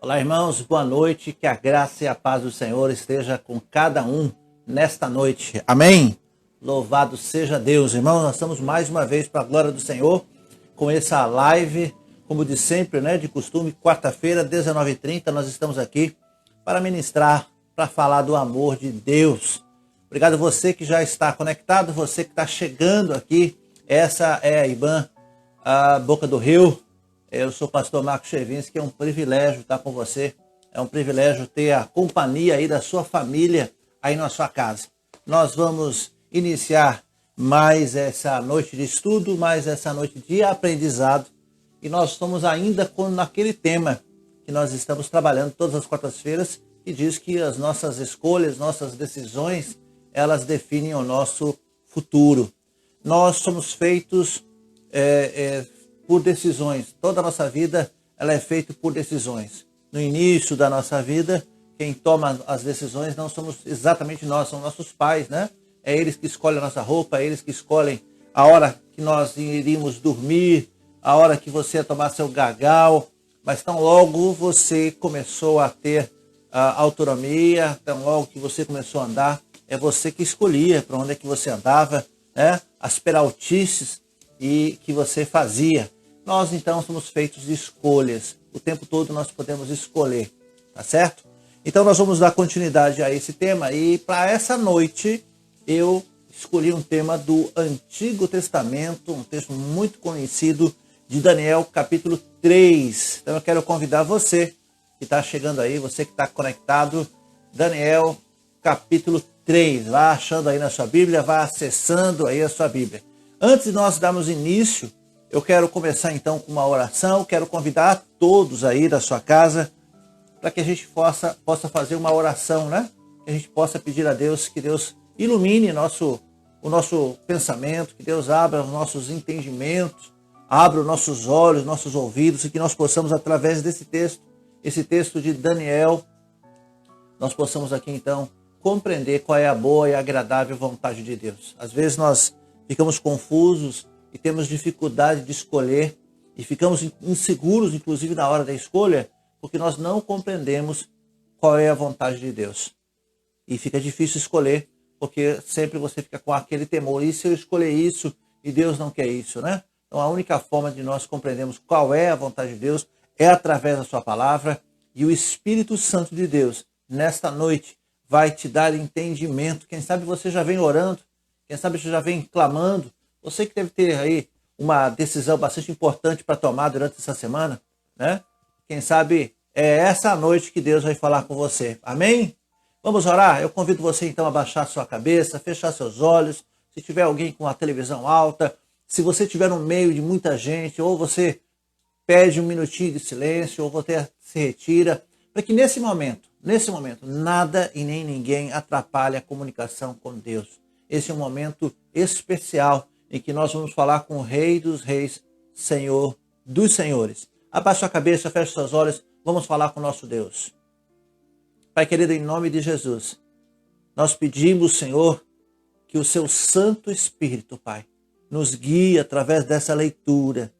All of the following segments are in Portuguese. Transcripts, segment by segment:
Olá, irmãos, boa noite, que a graça e a paz do Senhor esteja com cada um nesta noite. Amém? Louvado seja Deus. Irmãos, nós estamos mais uma vez para a glória do Senhor com essa live, como de sempre, de costume, quarta-feira, 19h30, nós estamos aqui para ministrar, para falar do amor de Deus. Obrigado a você que já está conectado, você que está chegando aqui. Essa é a IBAN, a Boca do Rio. Eu sou o pastor Marcos Chevinski, é um privilégio estar com você. É um privilégio ter a companhia aí da sua família aí na sua casa. Nós vamos iniciar mais essa noite de estudo, mais essa noite de aprendizado. E nós estamos ainda naquele tema que nós estamos trabalhando todas as quartas-feiras, que diz que as nossas escolhas, nossas decisões, elas definem o nosso futuro. Nós somos feitos por decisões. Toda a nossa vida ela é feita por decisões. No início da nossa vida, quem toma as decisões não somos exatamente nós, são nossos pais, né? É eles que escolhem a nossa roupa, é eles que escolhem a hora que nós iríamos dormir, a hora que você ia tomar seu gagal. Mas tão logo você começou a ter autonomia, tão logo que você começou a andar, é você que escolhia para onde é que você andava, né? As peraltices e que você fazia. Nós então somos feitos de escolhas. O tempo todo nós podemos escolher, tá certo? Então nós vamos dar continuidade a esse tema e para essa noite eu escolhi um tema do Antigo Testamento, um texto muito conhecido de Daniel, capítulo 3. Então eu quero convidar você que está chegando aí, você que está conectado, Daniel, capítulo 3. Vá achando aí na sua Bíblia, vá acessando aí a sua Bíblia. Antes de nós darmos início, eu quero começar então com uma oração, quero convidar a todos aí da sua casa para que a gente possa fazer uma oração, né? Que a gente possa pedir a Deus que Deus ilumine o nosso pensamento, que Deus abra os nossos entendimentos, abra os nossos olhos, nossos ouvidos, e que nós possamos, através desse texto, esse texto de Daniel, nós possamos aqui então compreender qual é a boa e agradável vontade de Deus. Às vezes nós ficamos confusos e temos dificuldade de escolher e ficamos inseguros, inclusive na hora da escolha, porque nós não compreendemos qual é a vontade de Deus. E fica difícil escolher, porque sempre você fica com aquele temor. E se eu escolher isso e Deus não quer isso, né? Então a única forma de nós compreendermos qual é a vontade de Deus é através da sua palavra, e o Espírito Santo de Deus, nesta noite, vai te dar entendimento. Quem sabe você já vem orando, quem sabe você já vem clamando, você que deve ter aí uma decisão bastante importante para tomar durante essa semana, né? Quem sabe é essa noite que Deus vai falar com você. Amém? Vamos orar? Eu convido você então a baixar sua cabeça, fechar seus olhos. Se tiver alguém com a televisão alta, se você estiver no meio de muita gente, ou você pede um minutinho de silêncio, ou você se retira, para que nesse momento, nada e nem ninguém atrapalhe a comunicação com Deus. Esse é um momento especial em que nós vamos falar com o Rei dos Reis, Senhor dos Senhores. Abaixe sua cabeça, feche seus olhos, vamos falar com o nosso Deus. Pai querido, em nome de Jesus, nós pedimos, Senhor, que o seu Santo Espírito, Pai, nos guie através dessa leitura,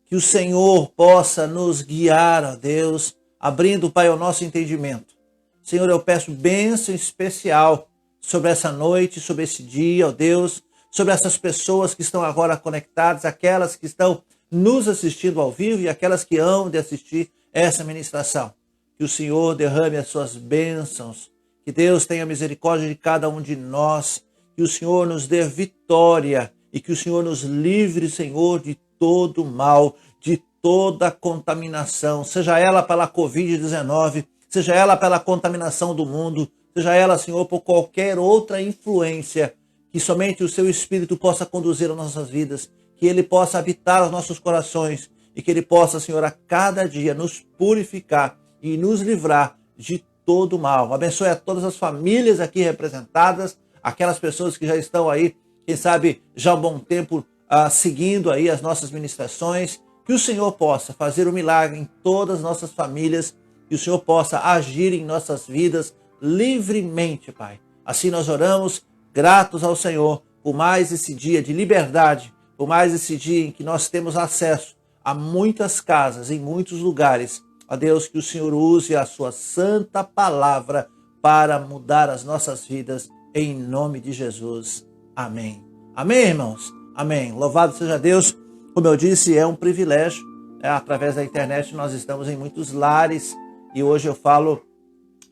que o Senhor possa nos guiar, ó Deus, abrindo, Pai, o nosso entendimento. Senhor, eu peço bênção especial sobre essa noite, sobre esse dia, ó Deus, sobre essas pessoas que estão agora conectadas, aquelas que estão nos assistindo ao vivo e aquelas que hão de assistir essa ministração. Que o Senhor derrame as suas bênçãos, que Deus tenha misericórdia de cada um de nós, que o Senhor nos dê vitória e que o Senhor nos livre, Senhor, de todo mal, de toda contaminação, seja ela pela Covid-19, seja ela pela contaminação do mundo, seja ela, Senhor, por qualquer outra influência, que somente o seu Espírito possa conduzir as nossas vidas, que ele possa habitar os nossos corações e que ele possa, Senhor, a cada dia nos purificar e nos livrar de todo mal. Abençoe a todas as famílias aqui representadas, aquelas pessoas que já estão aí, quem sabe, já há um bom tempo seguindo aí as nossas ministrações, que o Senhor possa fazer um milagre em todas as nossas famílias, que o Senhor possa agir em nossas vidas livremente, Pai. Assim nós oramos, gratos ao Senhor, por mais esse dia de liberdade, por mais esse dia em que nós temos acesso a muitas casas, em muitos lugares, Ó Deus, que o Senhor use a sua santa palavra para mudar as nossas vidas, em nome de Jesus. Amém. Amém, irmãos? Amém. Louvado seja Deus. Como eu disse, é um privilégio. Através da internet nós estamos em muitos lares e hoje eu falo,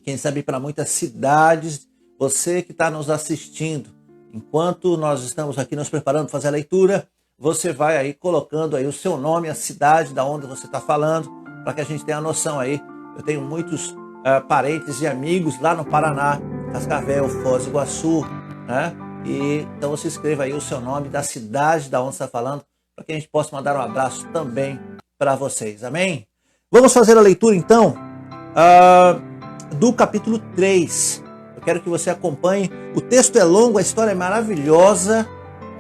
quem sabe, para muitas cidades. Você que está nos assistindo, enquanto nós estamos aqui nos preparando para fazer a leitura, você vai aí colocando aí o seu nome, a cidade da onde você está falando, para que a gente tenha a noção aí. Eu tenho muitos parentes e amigos lá no Paraná, Cascavel, Foz do Iguaçu, né? E então você escreva aí o seu nome, da cidade da onde você está falando, para que a gente possa mandar um abraço também para vocês. Amém? Vamos fazer a leitura então do capítulo 3. Eu quero que você acompanhe. O texto é longo, a história é maravilhosa,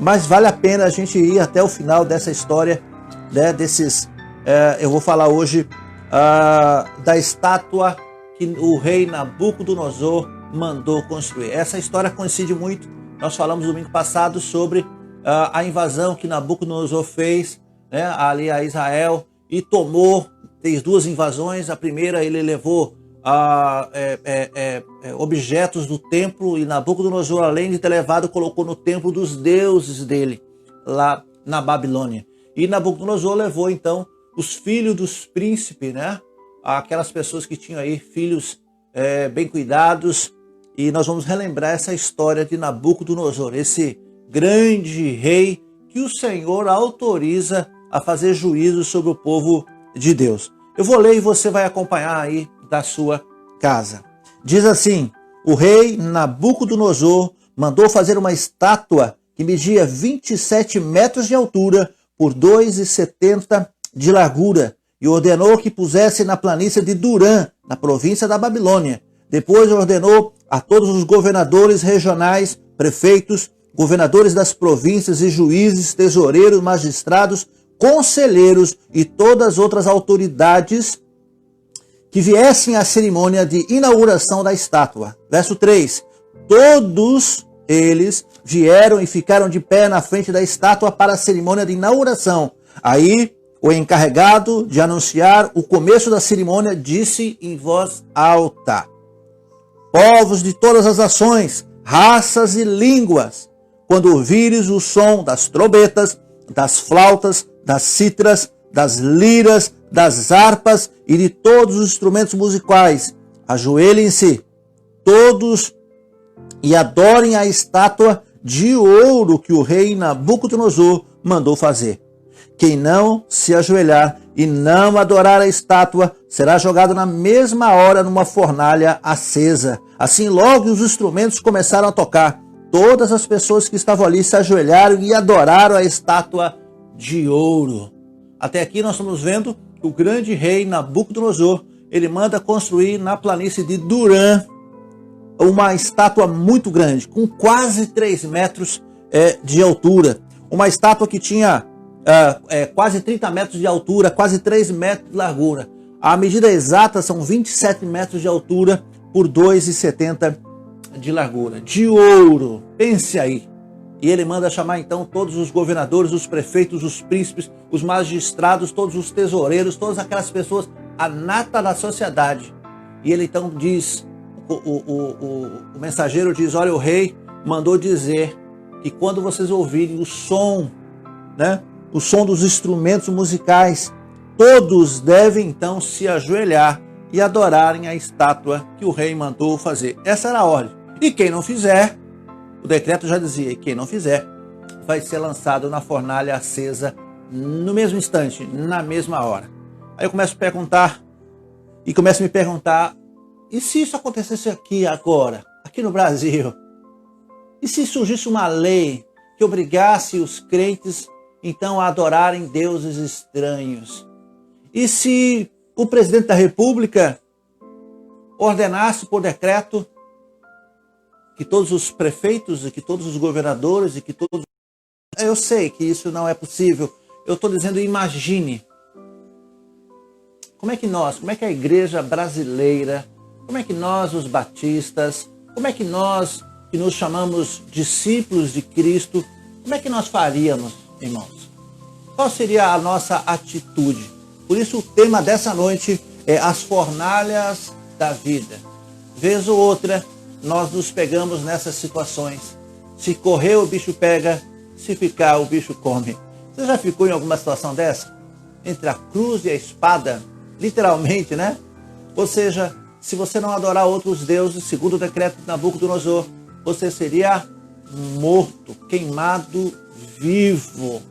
mas vale a pena a gente ir até o final dessa história, né, eu vou falar hoje da estátua que o rei Nabucodonosor mandou construir. Essa história coincide muito. Nós falamos domingo passado sobre a invasão que Nabucodonosor fez, né, ali a Israel, e fez duas invasões. A primeira, ele levou objetos do templo, e Nabucodonosor, além de ter levado, colocou no templo dos deuses dele, lá na Babilônia. E Nabucodonosor levou então os filhos dos príncipes, né? Aquelas pessoas que tinham aí filhos bem cuidados. E nós vamos relembrar essa história de Nabucodonosor, esse grande rei que o Senhor autoriza a fazer juízo sobre o povo de Deus. Eu vou ler e você vai acompanhar aí da sua casa. Diz assim: o rei Nabucodonosor mandou fazer uma estátua que media 27 metros de altura por 2,70 de largura, e ordenou que pusesse na planície de Durã, na província da Babilônia. Depois ordenou a todos os governadores regionais, prefeitos, governadores das províncias e juízes, tesoureiros, magistrados, conselheiros e todas as outras autoridades que viessem à cerimônia de inauguração da estátua. Verso 3. Todos eles vieram e ficaram de pé na frente da estátua para a cerimônia de inauguração. Aí o encarregado de anunciar o começo da cerimônia disse em voz alta: povos de todas as nações, raças e línguas, quando ouvires o som das trombetas, das flautas, das cítaras, das liras, das harpas e de todos os instrumentos musicais, ajoelhem-se todos e adorem a estátua de ouro que o rei Nabucodonosor mandou fazer. Quem não se ajoelhar e não adorar a estátua será jogado na mesma hora numa fornalha acesa. Assim, logo os instrumentos começaram a tocar. Todas as pessoas que estavam ali se ajoelharam e adoraram a estátua de ouro. Até aqui nós estamos vendo que o grande rei Nabucodonosor, ele manda construir na planície de Durã uma estátua muito grande, com quase 3 metros de altura. Uma estátua que tinha quase 30 metros de altura, quase 3 metros de largura. A medida exata são 27 metros de altura por 2,70 de largura. De ouro, pense aí. E ele manda chamar então todos os governadores, os prefeitos, os príncipes, os magistrados, todos os tesoureiros, todas aquelas pessoas, a nata da sociedade. E ele então diz, o mensageiro diz: olha, o rei mandou dizer que quando vocês ouvirem o som, né, o som dos instrumentos musicais, todos devem então se ajoelhar e adorarem a estátua que o rei mandou fazer. Essa era a ordem. E quem não fizer, o decreto já dizia, quem não fizer vai ser lançado na fornalha acesa no mesmo instante, na mesma hora. Aí eu começo a perguntar, e começo a me perguntar, e se isso acontecesse aqui agora, aqui no Brasil? E se surgisse uma lei que obrigasse os crentes então a adorarem deuses estranhos? E se o presidente da República ordenasse por decreto que todos os prefeitos e que todos os governadores e que todos... Eu sei que isso não é possível. Eu estou dizendo, imagine. Como é que a igreja brasileira, como é que nós, os batistas, como é que nós, que nos chamamos discípulos de Cristo, como é que nós faríamos, irmãos? Qual seria a nossa atitude? Por isso o tema dessa noite as fornalhas da vida. Vez ou outra, nós nos pegamos nessas situações. Se correr, o bicho pega. Se ficar, o bicho come. Você já ficou em alguma situação dessa? Entre a cruz e a espada? Literalmente, né? Ou seja, se você não adorar outros deuses, segundo o decreto de Nabucodonosor, você seria morto, queimado vivo.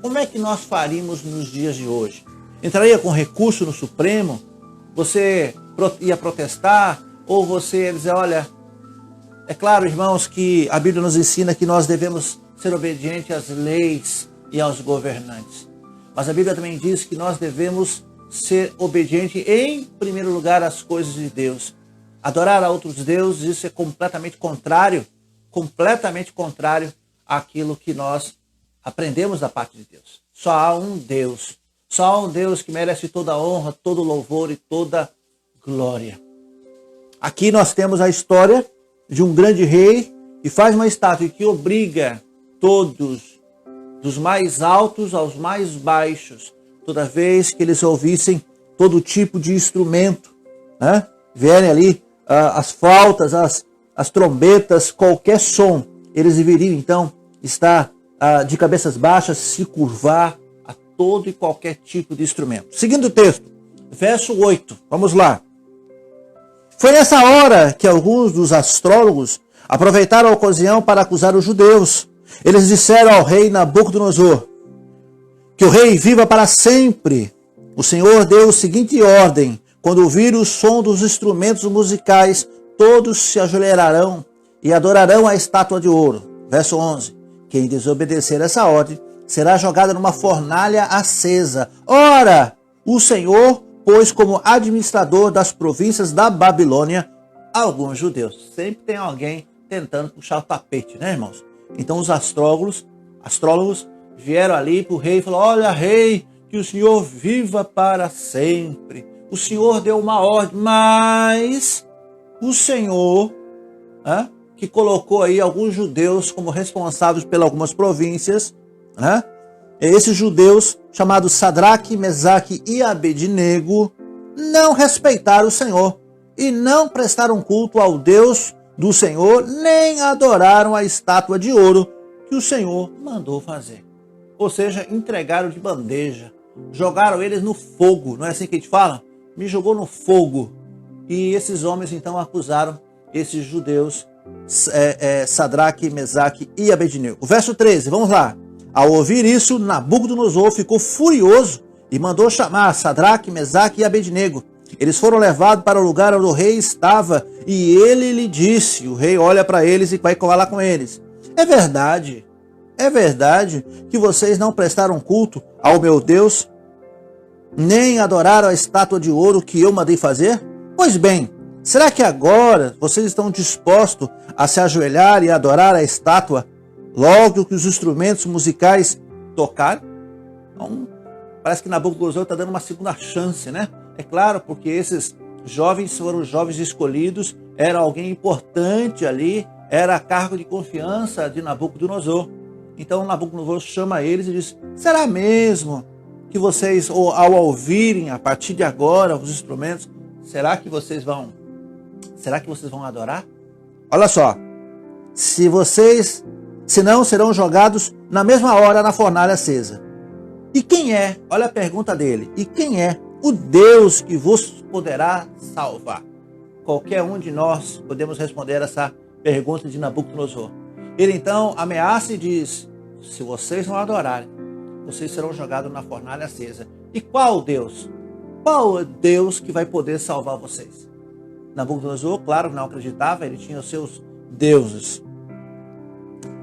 Como é que nós faríamos nos dias de hoje? Entraria com recurso no Supremo? Você ia protestar? Ou você ia dizer, olha, é claro, irmãos, que a Bíblia nos ensina que nós devemos ser obedientes às leis e aos governantes. Mas a Bíblia também diz que nós devemos ser obedientes, em primeiro lugar, às coisas de Deus. Adorar a outros deuses, isso é completamente contrário àquilo que nós aprendemos da parte de Deus. Só há um Deus que merece toda a honra, todo louvor e toda glória. Aqui nós temos a história de um grande rei que faz uma estátua e que obriga todos, dos mais altos aos mais baixos, toda vez que eles ouvissem todo tipo de instrumento, né? Vierem ali as flautas, as trombetas, qualquer som, eles deveriam então estar de cabeças baixas, se curvar a todo e qualquer tipo de instrumento. Seguindo o texto, verso 8, vamos lá. Foi nessa hora que alguns dos astrólogos aproveitaram a ocasião para acusar os judeus. Eles disseram ao rei Nabucodonosor: que o rei viva para sempre. O Senhor deu a seguinte ordem: quando ouvir o som dos instrumentos musicais, todos se ajoelharão e adorarão a estátua de ouro. Verso 11. Quem desobedecer essa ordem será jogado numa fornalha acesa. Ora, o Senhor pôs como administrador das províncias da Babilônia alguns judeus. Sempre tem alguém tentando puxar o tapete, né, irmãos? Então os astrólogos vieram ali para o rei e falaram: olha, rei, que o Senhor viva para sempre. O Senhor deu uma ordem, mas o Senhor, que colocou aí alguns judeus como responsáveis pelas algumas províncias, esses judeus, chamados Sadraque, Mesaque e Abednego, não respeitaram o Senhor e não prestaram culto ao Deus do Senhor, nem adoraram a estátua de ouro que o Senhor mandou fazer. Ou seja, entregaram de bandeja, jogaram eles no fogo, não é assim que a gente fala? Me jogou no fogo. E esses homens então acusaram esses judeus, Sadraque, Mesaque e Abednego. O verso 13, vamos lá. Ao ouvir isso, Nabucodonosor ficou furioso e mandou chamar Sadraque, Mesaque e Abednego. Eles foram levados para o lugar onde o rei estava e ele lhe disse, o rei olha para eles e vai falar com eles: é verdade que vocês não prestaram culto ao meu Deus, nem adoraram a estátua de ouro que eu mandei fazer? Pois bem, será que agora vocês estão dispostos a se ajoelhar e adorar a estátua logo que os instrumentos musicais tocarem? Então, parece que Nabucodonosor está dando uma segunda chance, né? É claro, porque esses jovens foram os jovens escolhidos, era alguém importante ali, era cargo de confiança de Nabucodonosor. Então Nabucodonosor chama eles e diz: será mesmo que vocês, ao ouvirem a partir de agora os instrumentos, será que vocês vão adorar? Olha só, se não, serão jogados na mesma hora na fornalha acesa. E quem é, olha a pergunta dele, e quem é o Deus que vos poderá salvar? Qualquer um de nós podemos responder essa pergunta de Nabucodonosor. Ele então ameaça e diz: se vocês não adorarem, vocês serão jogados na fornalha acesa. E qual Deus? Qual é Deus que vai poder salvar vocês? Nabucodonosor, claro, não acreditava, ele tinha os seus deuses.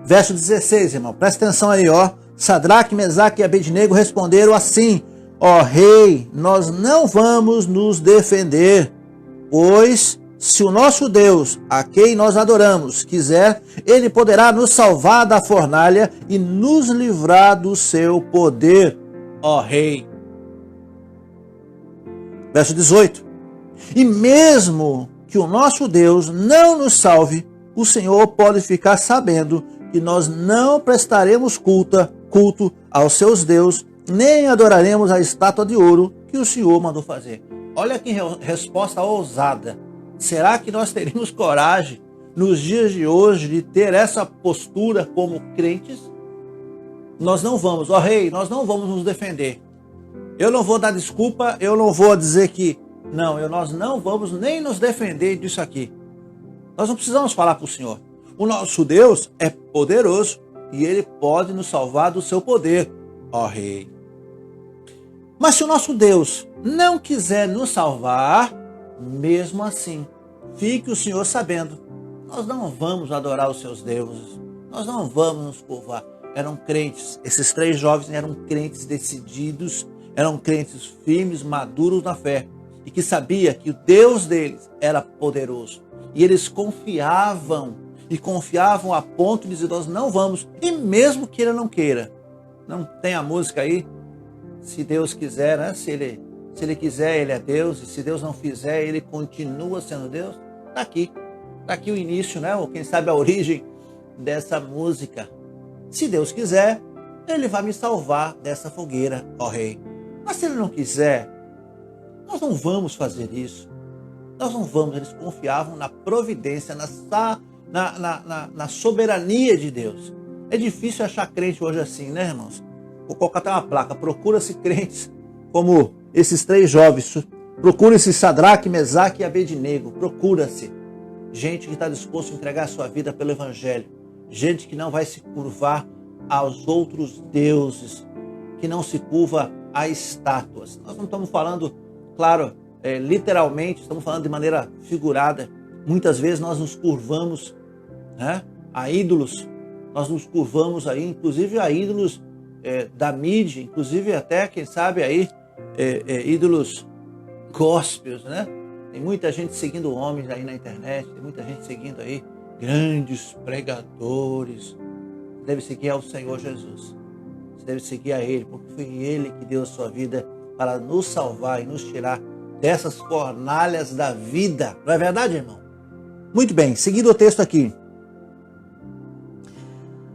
Verso 16, irmão, presta atenção aí, ó. Sadraque, Mesaque e Abednego responderam assim: ó rei, nós não vamos nos defender, pois se o nosso Deus, a quem nós adoramos, quiser, ele poderá nos salvar da fornalha e nos livrar do seu poder, ó rei. Verso 18. E mesmo que o nosso Deus não nos salve, o Senhor pode ficar sabendo que nós não prestaremos culto aos seus deuses, nem adoraremos a estátua de ouro que o Senhor mandou fazer. Olha que resposta ousada. Será que nós teríamos coragem, nos dias de hoje, de ter essa postura como crentes? Nós não vamos, ó rei, nós não vamos nos defender. Eu não vou dar desculpa, eu não vou dizer que... Não, nós não vamos nem nos defender disso aqui. Nós não precisamos falar para o Senhor. O nosso Deus é poderoso e Ele pode nos salvar do seu poder, ó rei. Mas se o nosso Deus não quiser nos salvar, mesmo assim, fique o Senhor sabendo, nós não vamos adorar os seus deuses, nós não vamos nos curvar. Eram crentes, esses 3 jovens eram crentes decididos, eram crentes firmes, maduros na fé, e que sabia que o Deus deles era poderoso. E eles confiavam a ponto de dizer, nós não vamos, e mesmo que Ele não queira. Não tem a música aí? Se Deus quiser, né? Se ele quiser, Ele é Deus, e se Deus não fizer, Ele continua sendo Deus. Está aqui o início, né? Ou quem sabe a origem dessa música. Se Deus quiser, Ele vai me salvar dessa fogueira, ó rei. Mas se Ele não quiser, nós não vamos fazer isso. Nós não vamos. Eles confiavam na providência, na soberania de Deus. É difícil achar crente hoje assim, né, irmãos? Vou colocar até uma placa. Procura-se crentes como esses 3 jovens. Procura-se Sadraque, Mesaque e Abednego. Procura-se gente que está disposto a entregar a sua vida pelo Evangelho. Gente que não vai se curvar aos outros deuses, que não se curva a estátuas. Nós não estamos falando, claro, literalmente, estamos falando de maneira figurada. Muitas vezes nós nos curvamos, né, a ídolos, nós nos curvamos aí, inclusive a ídolos da mídia, inclusive até, quem sabe aí, ídolos gospels, né? Tem muita gente seguindo homens aí na internet, tem muita gente seguindo aí grandes pregadores. Você deve seguir ao Senhor Jesus. Você deve seguir a Ele, porque foi Ele que deu a sua vida para nos salvar e nos tirar dessas fornalhas da vida. Não é verdade, irmão? Muito bem, seguindo o texto aqui.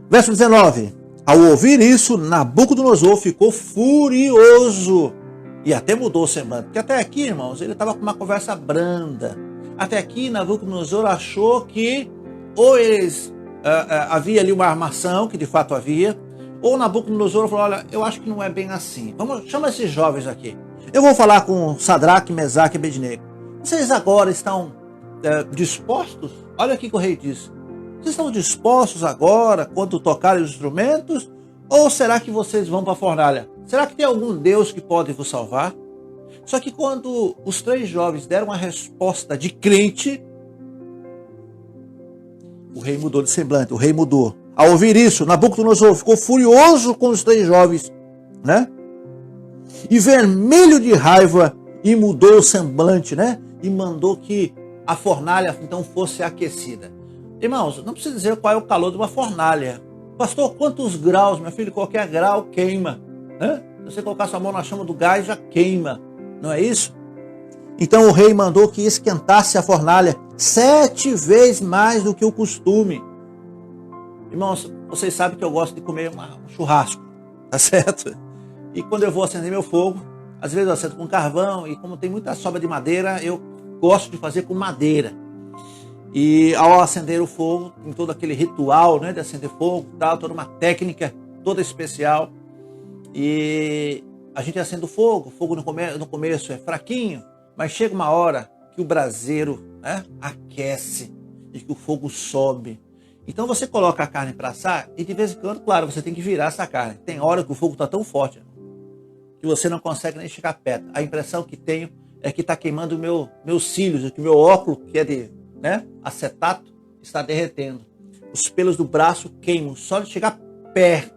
Verso 19. Ao ouvir isso, Nabucodonosor ficou furioso e até mudou o semblante. Porque até aqui, irmãos, ele estava com uma conversa branda. Até aqui, Nabucodonosor achou que ou havia ali uma armação, que de fato havia, ou Nabucodonosor falou, olha, eu acho que não é bem assim. Chama esses jovens aqui. Eu vou falar com Sadraque, Mesaque e Abednego. Vocês agora estão dispostos? Olha aqui que o rei diz. Vocês estão dispostos agora, quando tocarem os instrumentos? Ou será que vocês vão para a fornalha? Será que tem algum Deus que pode vos salvar? Só que quando os 3 jovens deram a resposta de crente, o rei mudou de semblante, o rei mudou. Ao ouvir isso, Nabucodonosor ficou furioso com os 3 jovens, né? E vermelho de raiva, e mudou o semblante, né? E mandou que a fornalha então fosse aquecida. Irmãos, não precisa dizer qual é o calor de uma fornalha. Pastor, quantos graus, meu filho? Qualquer grau queima. Né? Se você colocar sua mão na chama do gás, já queima. Não é isso? Então o rei mandou que esquentasse a fornalha 7 vezes mais do que o costume. Irmãos, vocês sabem que eu gosto de comer um churrasco, tá certo? E quando eu vou acender meu fogo, às vezes eu acendo com carvão, e como tem muita sobra de madeira, eu gosto de fazer com madeira. E ao acender o fogo, tem todo aquele ritual, né, de acender fogo, tal, toda uma técnica toda especial. E a gente acende o fogo no começo é fraquinho, mas chega uma hora que o braseiro, né, aquece e que o fogo sobe. Então você coloca a carne para assar e de vez em quando, claro, você tem que virar essa carne. Tem hora que o fogo está tão forte que você não consegue nem chegar perto. A impressão que tenho é que está queimando meus cílios, que o meu óculos, que é de acetato, está derretendo. Os pelos do braço queimam, só de chegar perto.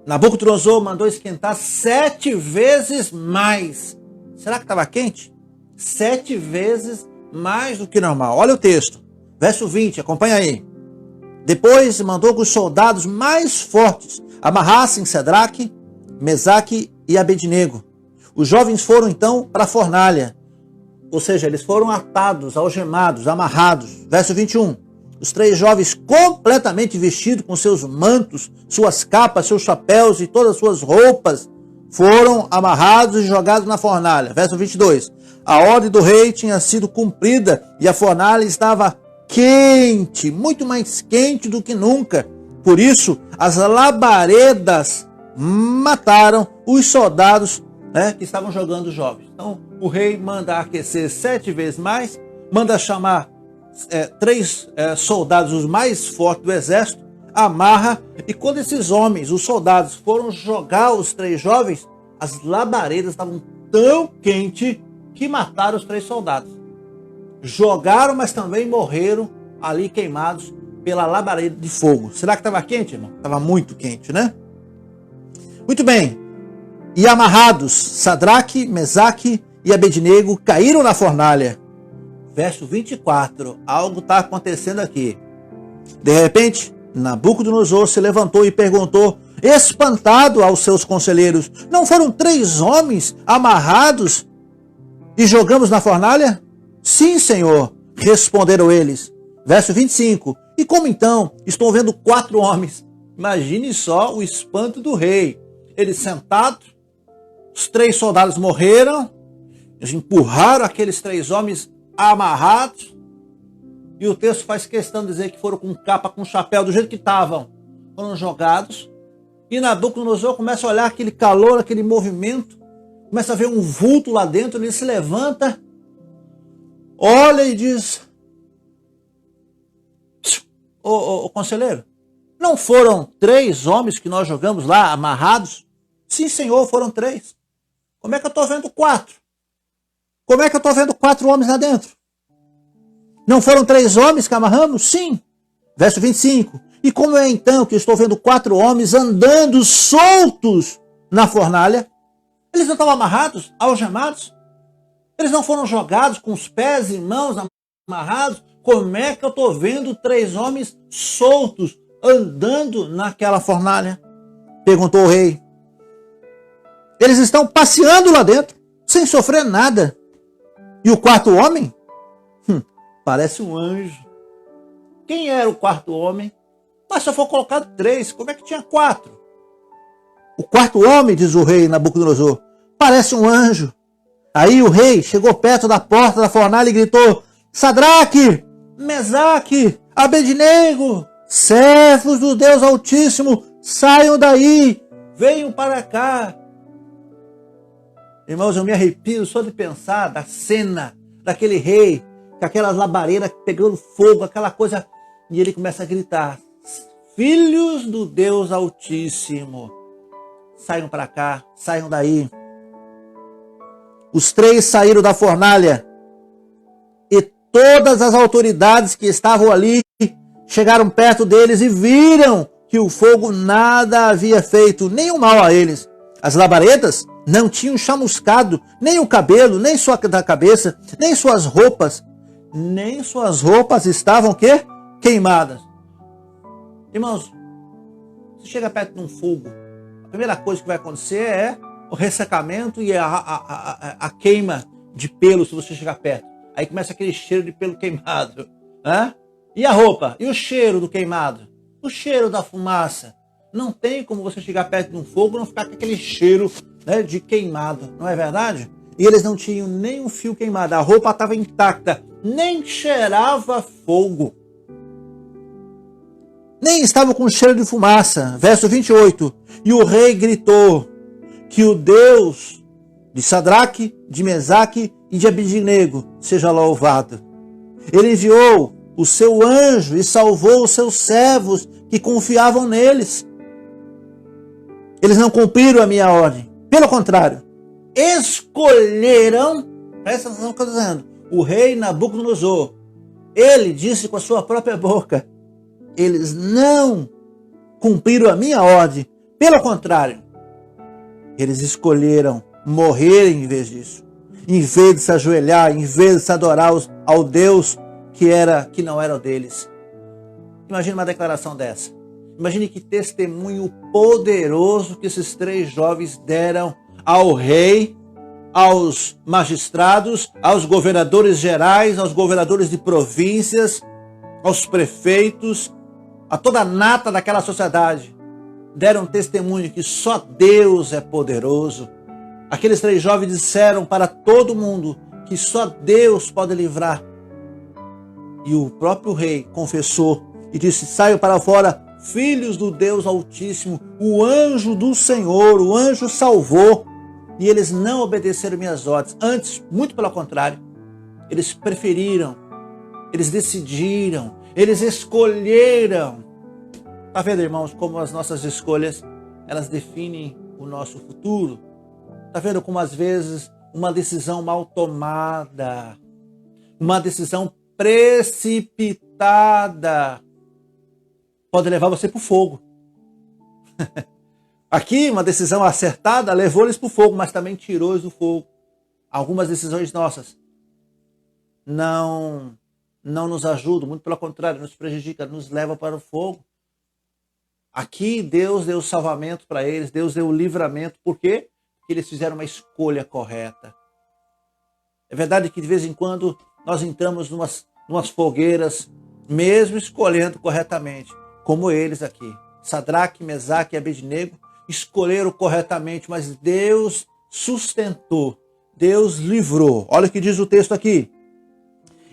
Nabucodonosor mandou esquentar 7 vezes mais. Será que estava quente? 7 vezes mais do que normal. Olha o texto, verso 20, acompanha aí. Depois mandou que os soldados mais fortes amarrassem Sadraque, Mesaque e Abednego. Os jovens foram então para a fornalha. Ou seja, eles foram atados, algemados, amarrados. Verso 21. Os 3 jovens completamente vestidos com seus mantos, suas capas, seus chapéus e todas as suas roupas, foram amarrados e jogados na fornalha. Verso 22. A ordem do rei tinha sido cumprida e a fornalha estava quente, muito mais quente do que nunca. Por isso, as labaredas mataram os soldados, que estavam jogando os jovens. Então, o rei manda aquecer 7 vezes mais, manda chamar 3 soldados, os mais fortes do exército, amarra, e quando esses homens, os soldados, foram jogar os 3 jovens, as labaredas estavam tão quentes que mataram os 3 soldados. Jogaram, mas também morreram ali queimados pela labareda de fogo. Será que estava quente, irmão? Estava muito quente, né? Muito bem. E amarrados, Sadraque, Mesaque e Abednego caíram na fornalha. Verso 24. Algo está acontecendo aqui. De repente, Nabucodonosor se levantou e perguntou, espantado aos seus conselheiros: não foram 3 homens amarrados e jogamos na fornalha? Sim, Senhor, responderam eles. Verso 25. E como então? Estou vendo 4 homens. Imagine só o espanto do rei. Ele sentado, os 3 soldados morreram, eles empurraram aqueles 3 homens amarrados, e o texto faz questão de dizer que foram com capa, com chapéu, do jeito que estavam. Foram jogados, e Nabucodonosor começa a olhar aquele calor, aquele movimento, começa a ver um vulto lá dentro, ele se levanta, olha e diz: ô conselheiro, não foram 3 homens que nós jogamos lá amarrados? Sim, Senhor, foram 3. Como é que eu estou vendo 4? Como é que eu estou vendo 4 homens lá dentro? Não foram 3 homens que amarramos? Sim. Verso 25. E como é então que eu estou vendo 4 homens andando soltos na fornalha? Eles não estavam amarrados, algemados? Eles não foram jogados com os pés e mãos amarrados? Como é que eu estou vendo 3 homens soltos andando naquela fornalha? Perguntou o rei. Eles estão passeando lá dentro, sem sofrer nada. E o 4º homem? Parece um anjo. Quem era o 4º homem? Mas só foi colocado 3, como é que tinha 4? O 4º homem, diz o rei Nabucodonosor, parece um anjo. Aí o rei chegou perto da porta da fornalha e gritou: Sadraque, Mesaque, Abednego, servos do Deus Altíssimo, saiam daí, venham para cá. Irmãos, eu me arrepio só de pensar da cena daquele rei, com aquelas labaredas pegando fogo, aquela coisa, e ele começa a gritar: filhos do Deus Altíssimo, saiam para cá, saiam daí. Os 3 saíram da fornalha, e todas as autoridades que estavam ali chegaram perto deles e viram que o fogo nada havia feito, nenhum mal a eles. As labaredas não tinham chamuscado nem o cabelo, nem sua da cabeça, nem suas roupas. Nem suas roupas estavam quê? Queimadas. Irmãos, se chega perto de um fogo, a primeira coisa que vai acontecer é o ressecamento e a queima de pelo, se você chegar perto. Aí começa aquele cheiro de pelo queimado. Né? E a roupa? E o cheiro do queimado? O cheiro da fumaça? Não tem como você chegar perto de um fogo e não ficar com aquele cheiro, né, de queimado, não é verdade? E eles não tinham nem um fio queimado, a roupa estava intacta, nem cheirava fogo. Nem estava com cheiro de fumaça. Verso 28. E o rei gritou que o Deus de Sadraque, de Mesaque e de Abednego seja louvado. Ele enviou o seu anjo e salvou os seus servos que confiavam neles. Eles não cumpriram a minha ordem. Pelo contrário, escolheram, presta atenção no que eu estou dizendo, o rei Nabucodonosor. Ele disse com a sua própria boca: eles não cumpriram a minha ordem. Pelo contrário, eles escolheram morrer em vez disso. Em vez de se ajoelhar, em vez de se adorar ao Deus que não era o deles. Imagine uma declaração dessa. Imagine que testemunho poderoso que esses 3 jovens deram ao rei, aos magistrados, aos governadores gerais, aos governadores de províncias, aos prefeitos, a toda a nata daquela sociedade. deram testemunho que só Deus é poderoso. Aqueles 3 jovens disseram para todo mundo que só Deus pode livrar. E o próprio rei confessou e disse: saiam para fora, filhos do Deus Altíssimo, o anjo do Senhor, o anjo salvou. E eles não obedeceram minhas ordens. Antes, muito pelo contrário, eles preferiram, eles decidiram, eles escolheram. Está vendo, irmãos, como as nossas escolhas, elas definem o nosso futuro? Está vendo como às vezes uma decisão mal tomada, uma decisão precipitada pode levar você para o fogo. Aqui, uma decisão acertada levou eles para o fogo, mas também tirou eles do fogo. Algumas decisões nossas não nos ajudam, muito pelo contrário, nos prejudica, nos leva para o fogo. Aqui Deus deu o salvamento para eles, Deus deu o livramento. Por quê? Porque eles fizeram uma escolha correta. É verdade que de vez em quando nós entramos numas fogueiras, mesmo escolhendo corretamente, como eles aqui. Sadraque, Mesaque e Abednego escolheram corretamente, mas Deus sustentou, Deus livrou. Olha o que diz o texto aqui.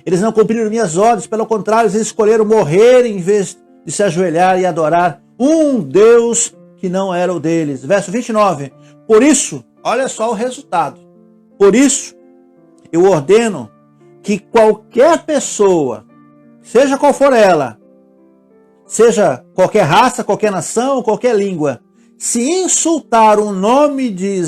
Eles não cumpriram minhas ordens, pelo contrário, eles escolheram morrer em vez de se ajoelhar e adorar um Deus que não era o deles. Verso 29. Por isso, olha só o resultado. Por isso, eu ordeno que qualquer pessoa, seja qual for ela, seja qualquer raça, qualquer nação, qualquer língua, se insultar o nome de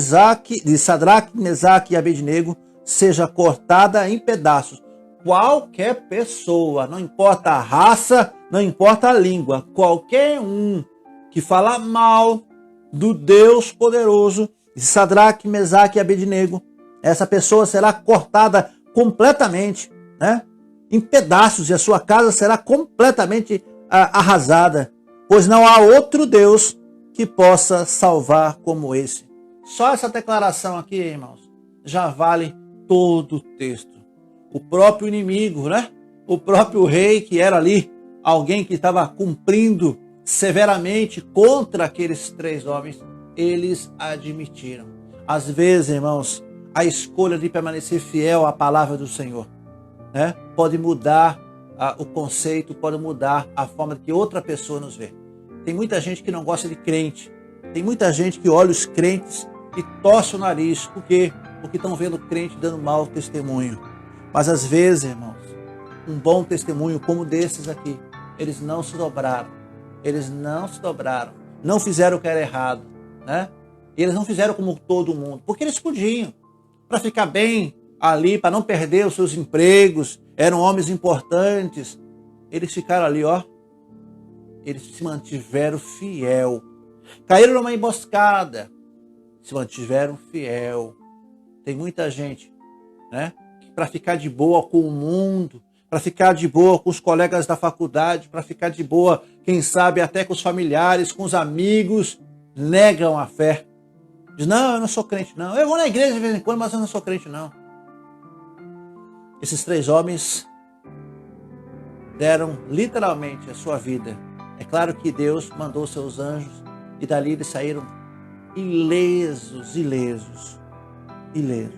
Sadraque, Mesaque e Abednego, seja cortada em pedaços. Qualquer pessoa, não importa a raça, não importa a língua, qualquer um que falar mal do Deus poderoso de Sadraque, Mesaque e Abednego, essa pessoa será cortada completamente, né, em pedaços, e a sua casa será completamente arrasada, pois não há outro Deus que possa salvar como esse. Só essa declaração aqui, irmãos, já vale todo o texto. O próprio inimigo, né? O próprio rei, que era ali alguém que estava cumprindo severamente contra aqueles 3 homens, eles admitiram. Às vezes, irmãos, a escolha de permanecer fiel à palavra do Senhor, né, pode mudar o conceito, pode mudar a forma que outra pessoa nos vê. Tem muita gente que não gosta de crente. Tem muita gente que olha os crentes e torce o nariz. Por quê? Porque estão vendo o crente dando mau testemunho. Mas às vezes, irmãos, um bom testemunho como desses aqui, eles não se dobraram. Eles não se dobraram. Não fizeram o que era errado, né? E eles não fizeram como todo mundo. Porque eles podiam. Para ficar bem ali, para não perder os seus empregos. Eram homens importantes. Eles ficaram ali, ó. Eles se mantiveram fiel. Caíram numa emboscada. Se mantiveram fiel. Tem muita gente, né, que para ficar de boa com o mundo, para ficar de boa com os colegas da faculdade, para ficar de boa, quem sabe até com os familiares, com os amigos, negam a fé. Diz: não, eu não sou crente não. Eu vou na igreja de vez em quando, mas eu não sou crente não. Esses 3 homens deram literalmente a sua vida. É claro que Deus mandou seus anjos e dali eles saíram ilesos, ilesos, ilesos.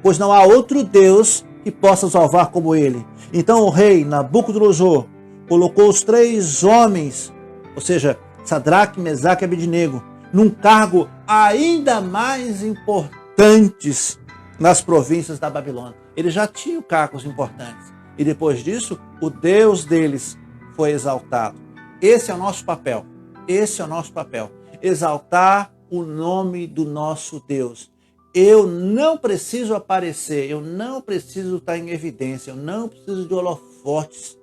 Pois não há outro Deus que possa salvar como ele. Então o rei Nabucodonosor colocou os 3 homens, ou seja, Sadraque, Mesaque e Abednego, num cargo ainda mais importantes nas províncias da Babilônia. Eles já tinham cargos importantes. E depois disso, o Deus deles foi exaltado. Esse é o nosso papel. Esse é o nosso papel. Exaltar o nome do nosso Deus. Eu não preciso aparecer, eu não preciso estar em evidência, eu não preciso de holofotes,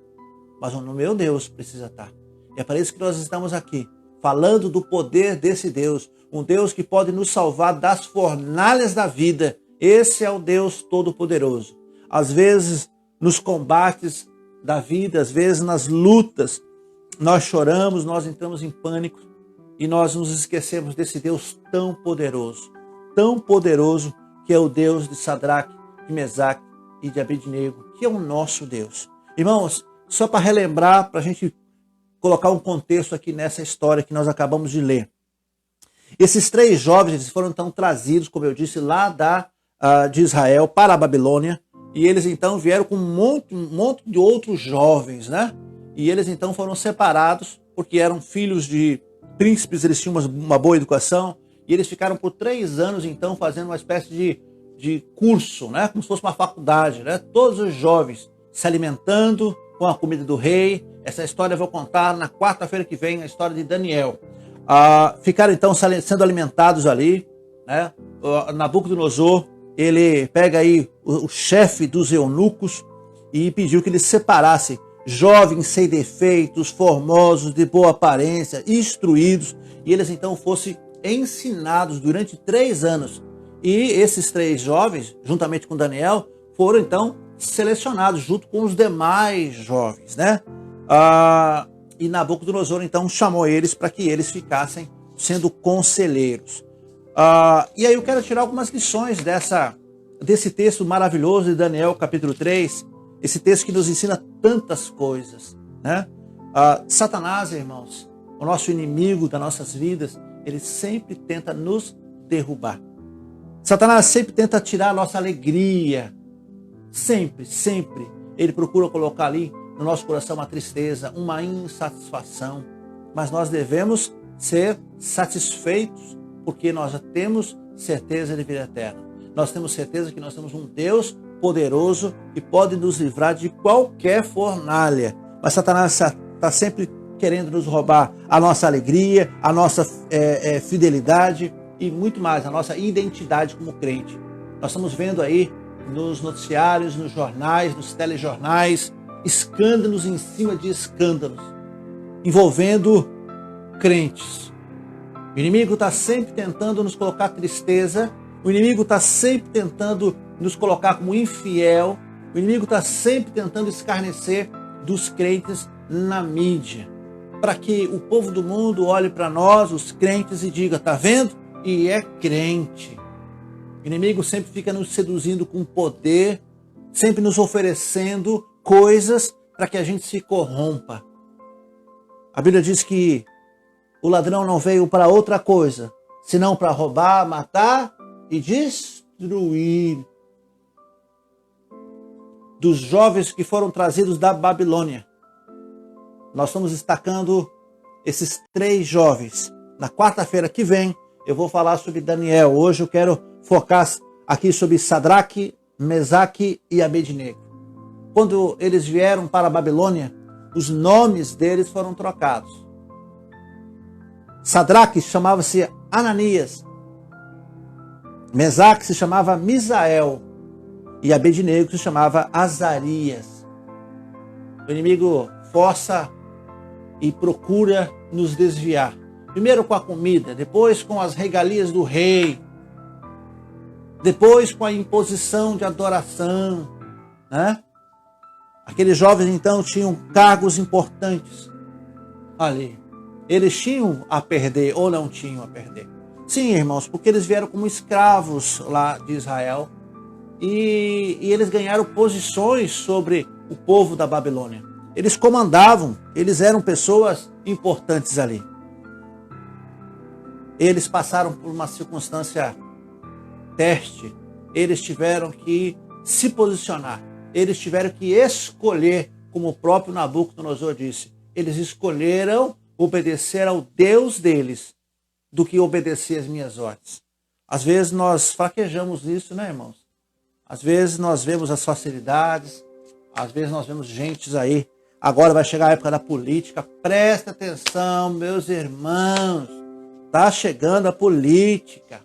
mas o meu Deus precisa estar. E é para isso que nós estamos aqui, falando do poder desse Deus, um Deus que pode nos salvar das fornalhas da vida. Esse é o Deus Todo-Poderoso. Às vezes, nos combates da vida, às vezes nas lutas, nós choramos, nós entramos em pânico e nós nos esquecemos desse Deus tão poderoso que é o Deus de Sadraque, de Mesaque e de Abednego, que é o nosso Deus. Irmãos, só para relembrar, para a gente colocar um contexto aqui nessa história que nós acabamos de ler. Esses 3 jovens eles foram então trazidos, como eu disse, lá de Israel para a Babilônia, e eles então vieram com um monte de outros jovens, né? E eles então foram separados, porque eram filhos de príncipes, eles tinham uma boa educação, e eles ficaram por 3 anos então fazendo uma espécie de curso, né? Como se fosse uma faculdade, né? Todos os jovens se alimentando com a comida do rei. Essa história eu vou contar na quarta-feira que vem, a história de Daniel. Ficaram então sendo alimentados ali, né? Nabucodonosor, ele pega aí o chefe dos eunucos e pediu que ele separasse jovens sem defeitos, formosos, de boa aparência, instruídos, e eles então fossem ensinados durante 3 anos. E esses 3 jovens, juntamente com Daniel, foram então selecionados junto com os demais jovens, né? E Nabucodonosor então chamou eles para que eles ficassem sendo conselheiros. E aí eu quero tirar algumas lições desse texto maravilhoso de Daniel, capítulo 3, esse texto que nos ensina tantas coisas, né? Satanás, irmãos, o nosso inimigo das nossas vidas, ele sempre tenta nos derrubar. Satanás sempre tenta tirar a nossa alegria. Sempre, sempre. Ele procura colocar ali no nosso coração uma tristeza, uma insatisfação. Mas nós devemos ser satisfeitos, porque nós já temos certeza de vida eterna. Nós temos certeza que nós temos um Deus poderoso que pode nos livrar de qualquer fornalha. Mas Satanás está sempre querendo nos roubar a nossa alegria, a nossa fidelidade e muito mais, a nossa identidade como crente. Nós estamos vendo aí nos noticiários, nos jornais, nos telejornais, escândalos em cima de escândalos, envolvendo crentes. O inimigo está sempre tentando nos colocar tristeza, o inimigo está sempre tentando nos colocar como infiel, o inimigo está sempre tentando escarnecer dos crentes na mídia, para que o povo do mundo olhe para nós, os crentes, e diga, tá vendo? E é crente. O inimigo sempre fica nos seduzindo com poder, sempre nos oferecendo coisas para que a gente se corrompa. A Bíblia diz que o ladrão não veio para outra coisa, senão para roubar, matar e destruir. Dos jovens que foram trazidos da Babilônia, nós estamos destacando esses 3 jovens. Na quarta-feira que vem, eu vou falar sobre Daniel. Hoje eu quero focar aqui sobre Sadraque, Mesaque e Abednego. Quando eles vieram para a Babilônia, os nomes deles foram trocados. Sadraque chamava-se Ananias. Mesaque se chamava Misael. E Abednego se chamava Azarias. O inimigo força e procura nos desviar. Primeiro com a comida, depois com as regalias do rei, depois com a imposição de adoração, né? Aqueles jovens então tinham cargos importantes ali. Eles tinham a perder ou não tinham a perder? Sim, irmãos, porque eles vieram como escravos lá de Israel e eles ganharam posições sobre o povo da Babilônia. Eles comandavam, eles eram pessoas importantes ali. Eles passaram por uma circunstância teste, eles tiveram que se posicionar, eles tiveram que escolher, como o próprio Nabucodonosor disse, eles escolheram obedecer ao Deus deles do que obedecer às minhas ordens. Às vezes nós fraquejamos nisso, né, irmãos? Às vezes nós vemos as facilidades, às vezes nós vemos gente aí, agora vai chegar a época da política, presta atenção, meus irmãos, está chegando a política,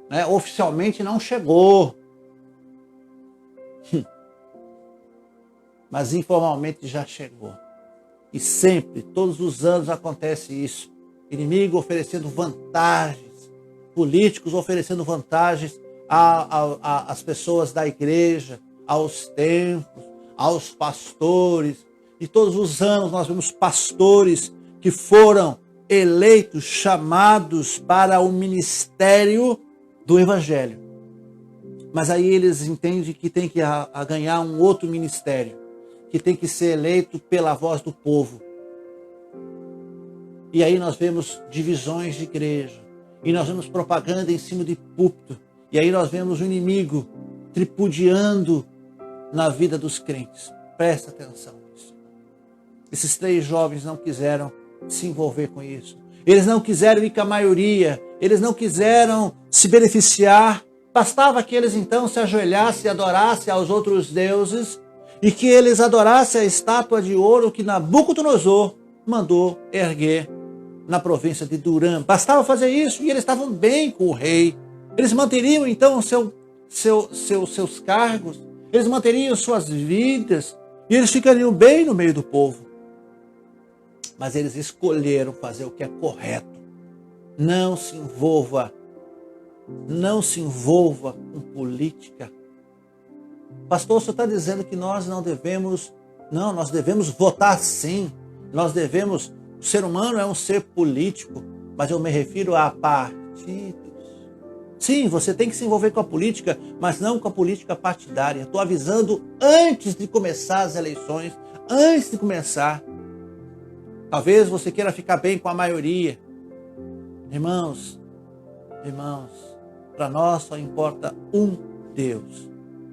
né? Oficialmente não chegou, mas informalmente já chegou. E sempre, todos os anos acontece isso. Inimigo oferecendo vantagens, políticos oferecendo vantagens às pessoas da igreja, aos templos, aos pastores. E todos os anos nós vemos pastores que foram eleitos, chamados para o ministério do Evangelho. Mas aí eles entendem que tem que ganhar um outro ministério, que tem que ser eleito pela voz do povo. E aí nós vemos divisões de igreja. E nós vemos propaganda em cima de púlpito. E aí nós vemos o inimigo tripudiando na vida dos crentes. Presta atenção nisso. Esses 3 jovens não quiseram se envolver com isso. Eles não quiseram ir com a maioria. Eles não quiseram se beneficiar. Bastava que eles então se ajoelhassem e adorassem aos outros deuses e que eles adorassem a estátua de ouro que Nabucodonosor mandou erguer na província de Duram. Bastava fazer isso e eles estavam bem com o rei. Eles manteriam então seus cargos, eles manteriam suas vidas e eles ficariam bem no meio do povo. Mas eles escolheram fazer o que é correto. Não se envolva com política. Pastor, o senhor está dizendo que nós não devemos... Não, nós devemos votar sim. O ser humano é um ser político, mas eu me refiro a partidos. Sim, você tem que se envolver com a política, mas não com a política partidária. Estou avisando antes de começar as eleições, antes de começar. Talvez você queira ficar bem com a maioria. Irmãos, para nós só importa um Deus.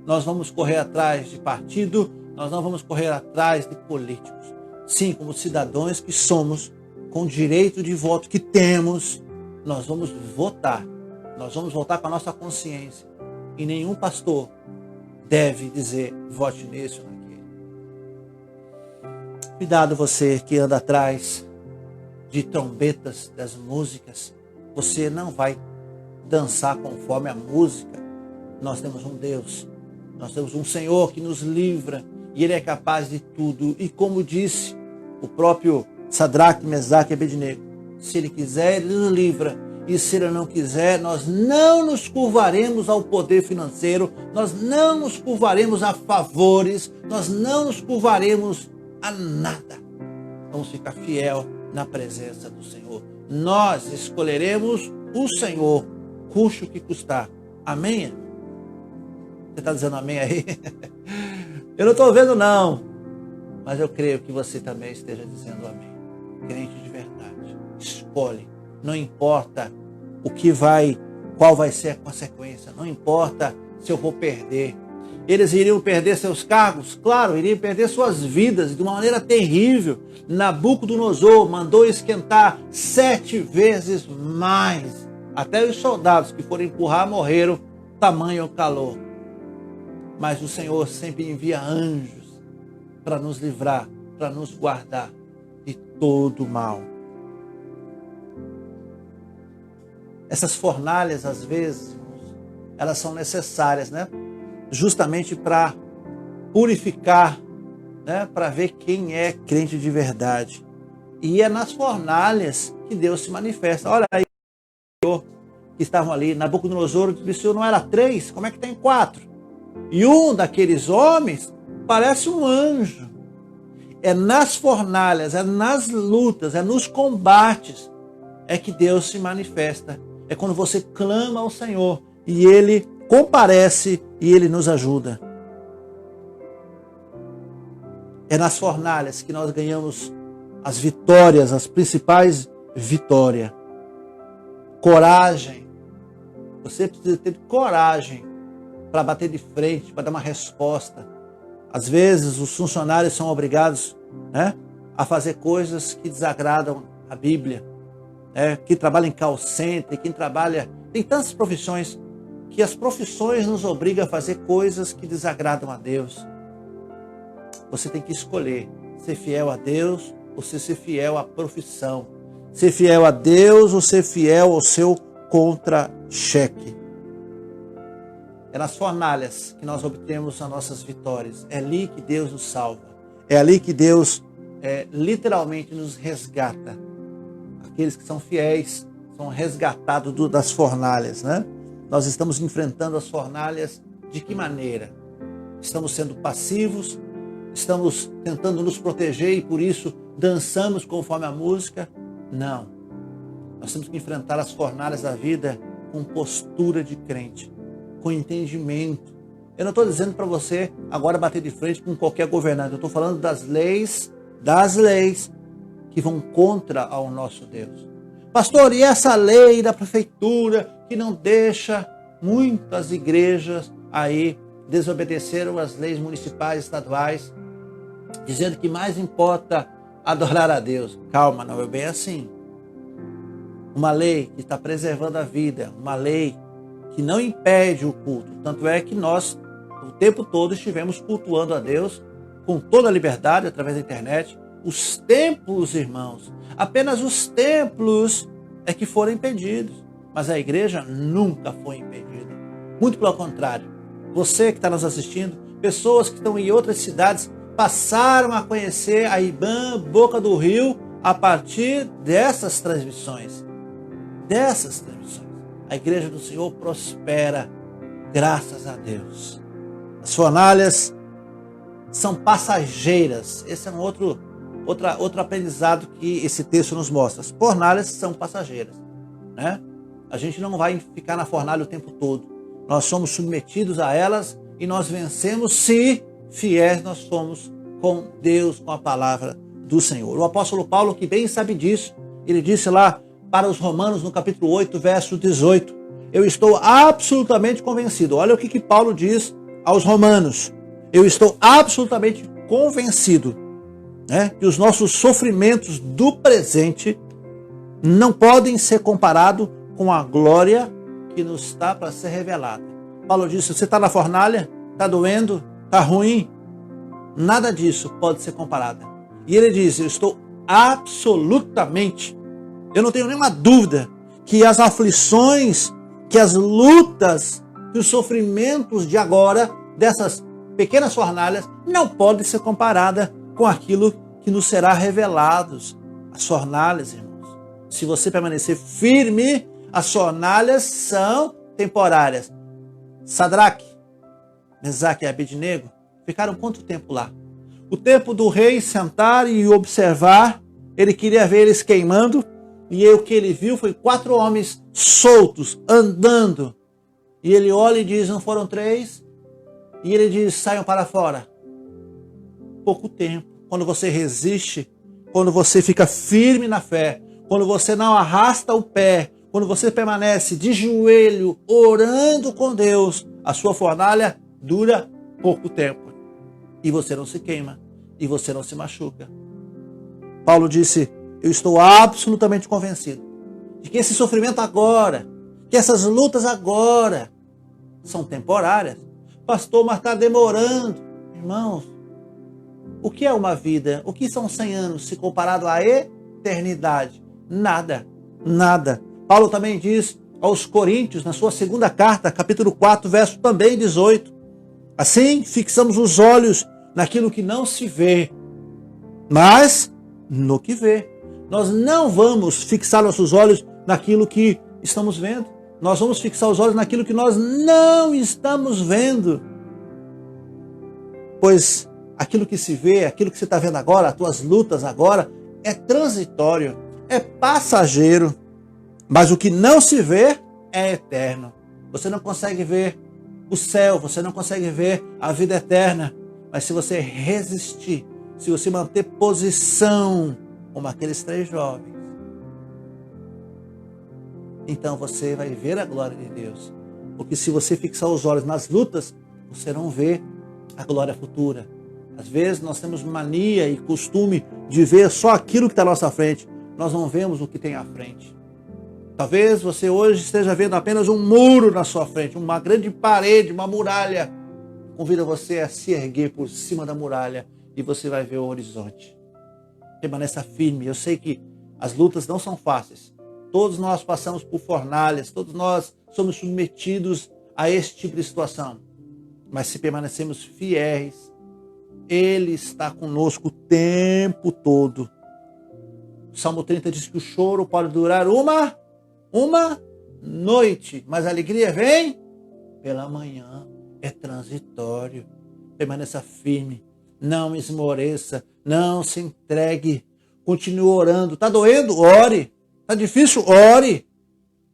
Nós vamos correr atrás de partido, nós não vamos correr atrás de políticos. Sim, como cidadãos que somos, com direito de voto que temos, nós vamos votar. Nós vamos votar com a nossa consciência. E nenhum pastor deve dizer, vote nesse ou naquele. Cuidado você que anda atrás de trombetas das músicas. Você não vai dançar conforme a música. Nós temos um Deus. Nós temos um Senhor que nos livra. E Ele é capaz de tudo. E como disse o próprio Sadraque, Mesaque e Abednego, se Ele quiser, Ele nos livra. E se Ele não quiser, nós não nos curvaremos ao poder financeiro, nós não nos curvaremos a favores, nós não nos curvaremos a nada. Vamos ficar fiel na presença do Senhor. Nós escolheremos o Senhor, custe o que custar. Amém? Você está dizendo amém aí? Eu não estou vendo não, mas eu creio que você também esteja dizendo amém. Crente de verdade, escolhe. Não importa qual vai ser a consequência, não importa se eu vou perder. Eles iriam perder seus cargos? Claro, iriam perder suas vidas de uma maneira terrível. Nabucodonosor mandou esquentar 7 vezes mais. Até os soldados que foram empurrar morreram, tamanho calor. Mas o Senhor sempre envia anjos para nos livrar, para nos guardar de todo mal. Essas fornalhas, às vezes, elas são necessárias, né? Justamente para purificar, né? Para ver quem é crente de verdade. E é nas fornalhas que Deus se manifesta. Olha aí, que estavam ali, Nabucodonosor disse, não era 3, como é que tem 4? E um daqueles homens parece um anjo. É nas fornalhas, é nas lutas, é nos combates, é que Deus se manifesta. É quando você clama ao Senhor e Ele comparece e Ele nos ajuda. É nas fornalhas que nós ganhamos as vitórias, as principais vitórias. Coragem. Você precisa ter coragem para bater de frente, para dar uma resposta. Às vezes os funcionários são obrigados, né, a fazer coisas que desagradam a Bíblia. Que trabalha em call center, quem trabalha... Tem tantas profissões que as profissões nos obrigam a fazer coisas que desagradam a Deus. Você tem que escolher ser fiel a Deus ou ser fiel à profissão. Ser fiel a Deus ou ser fiel ao seu contra-cheque. É nas fornalhas que nós obtemos as nossas vitórias. É ali que Deus nos salva. É ali que Deus literalmente nos resgata. Aqueles que são fiéis são resgatados das fornalhas, né? Nós estamos enfrentando as fornalhas de que maneira? Estamos sendo passivos, estamos tentando nos proteger e por isso dançamos conforme a música? Não. Nós temos que enfrentar as fornalhas da vida com postura de crente, com entendimento. Eu não estou dizendo para você agora bater de frente com qualquer governante. Eu estou falando das leis que vão contra ao nosso Deus. Pastor, e essa lei da prefeitura que não deixa muitas igrejas aí desobedeceram as leis municipais, estaduais, dizendo que mais importa adorar a Deus. Calma, não é bem assim. Uma lei que está preservando a vida, uma lei que não impede o culto. Tanto é que nós, o tempo todo, estivemos cultuando a Deus com toda a liberdade através da internet. Os templos, irmãos, apenas os templos é que foram impedidos, mas a igreja nunca foi impedida. Muito pelo contrário, você que está nos assistindo, pessoas que estão em outras cidades, passaram a conhecer a IBAN Boca do Rio a partir dessas transmissões. A igreja do Senhor prospera, graças a Deus. As fornalhas são passageiras. Esse é um outro aprendizado que esse texto nos mostra. As fornalhas são passageiras, né? A gente não vai ficar na fornalha o tempo todo. Nós somos submetidos a elas e nós vencemos se fiéis nós somos com Deus, com a palavra do Senhor. O apóstolo Paulo, que bem sabe disso, ele disse lá para os Romanos, no capítulo 8, verso 18, eu estou absolutamente convencido. Olha o que Paulo diz aos Romanos. Eu estou absolutamente convencido, né, que os nossos sofrimentos do presente não podem ser comparados com a glória que nos está para ser revelada. Paulo disse, você está na fornalha? Está doendo? Está ruim? Nada disso pode ser comparado. E ele diz, eu estou absolutamente, eu não tenho nenhuma dúvida que as aflições, que as lutas, que os sofrimentos de agora, dessas pequenas fornalhas, não podem ser comparadas com aquilo que nos será revelado. As fornalhas, irmãos, se você permanecer firme, as fornalhas são temporárias. Sadraque, Mesaque e Abednego ficaram quanto tempo lá? O tempo do rei sentar e observar, ele queria ver eles queimando, e o que ele viu foi 4 homens soltos, andando. E ele olha e diz, não foram 3? E ele diz, saiam para fora. Pouco tempo. Quando você resiste, quando você fica firme na fé, quando você não arrasta o pé, quando você permanece de joelho, orando com Deus, a sua fornalha dura pouco tempo. E você não se queima, e você não se machuca. Paulo disse, eu estou absolutamente convencido de que esse sofrimento agora, que essas lutas agora, são temporárias. Pastor, mas está demorando. Irmãos, o que é uma vida? O que são 100 anos se comparado à eternidade? Nada, nada. Paulo também diz aos Coríntios, na sua segunda carta, capítulo 4, verso também 18. Assim, fixamos os olhos naquilo que não se vê, mas no que vê. Nós não vamos fixar nossos olhos naquilo que estamos vendo. Nós vamos fixar os olhos naquilo que nós não estamos vendo. Pois aquilo que se vê, aquilo que você está vendo agora, as tuas lutas agora, é transitório, é passageiro. Mas o que não se vê é eterno. Você não consegue ver o céu, você não consegue ver a vida eterna. Mas se você resistir, se você manter posição, como aqueles 3 jovens, então você vai ver a glória de Deus. Porque se você fixar os olhos nas lutas, você não vê a glória futura. Às vezes nós temos mania e costume de ver só aquilo que está à nossa frente. Nós não vemos o que tem à frente. Talvez você hoje esteja vendo apenas um muro na sua frente, uma grande parede, uma muralha. Convido você a se erguer por cima da muralha e você vai ver o horizonte. Permaneça firme. Eu sei que as lutas não são fáceis. Todos nós passamos por fornalhas, todos nós somos submetidos a esse tipo de situação. Mas se permanecemos fiéis, Ele está conosco o tempo todo. O Salmo 30 diz que o choro pode durar uma noite, mas a alegria vem pela manhã. É transitório. Permaneça firme, não esmoreça, não se entregue, continue orando. Está doendo? Ore. Está difícil? Ore.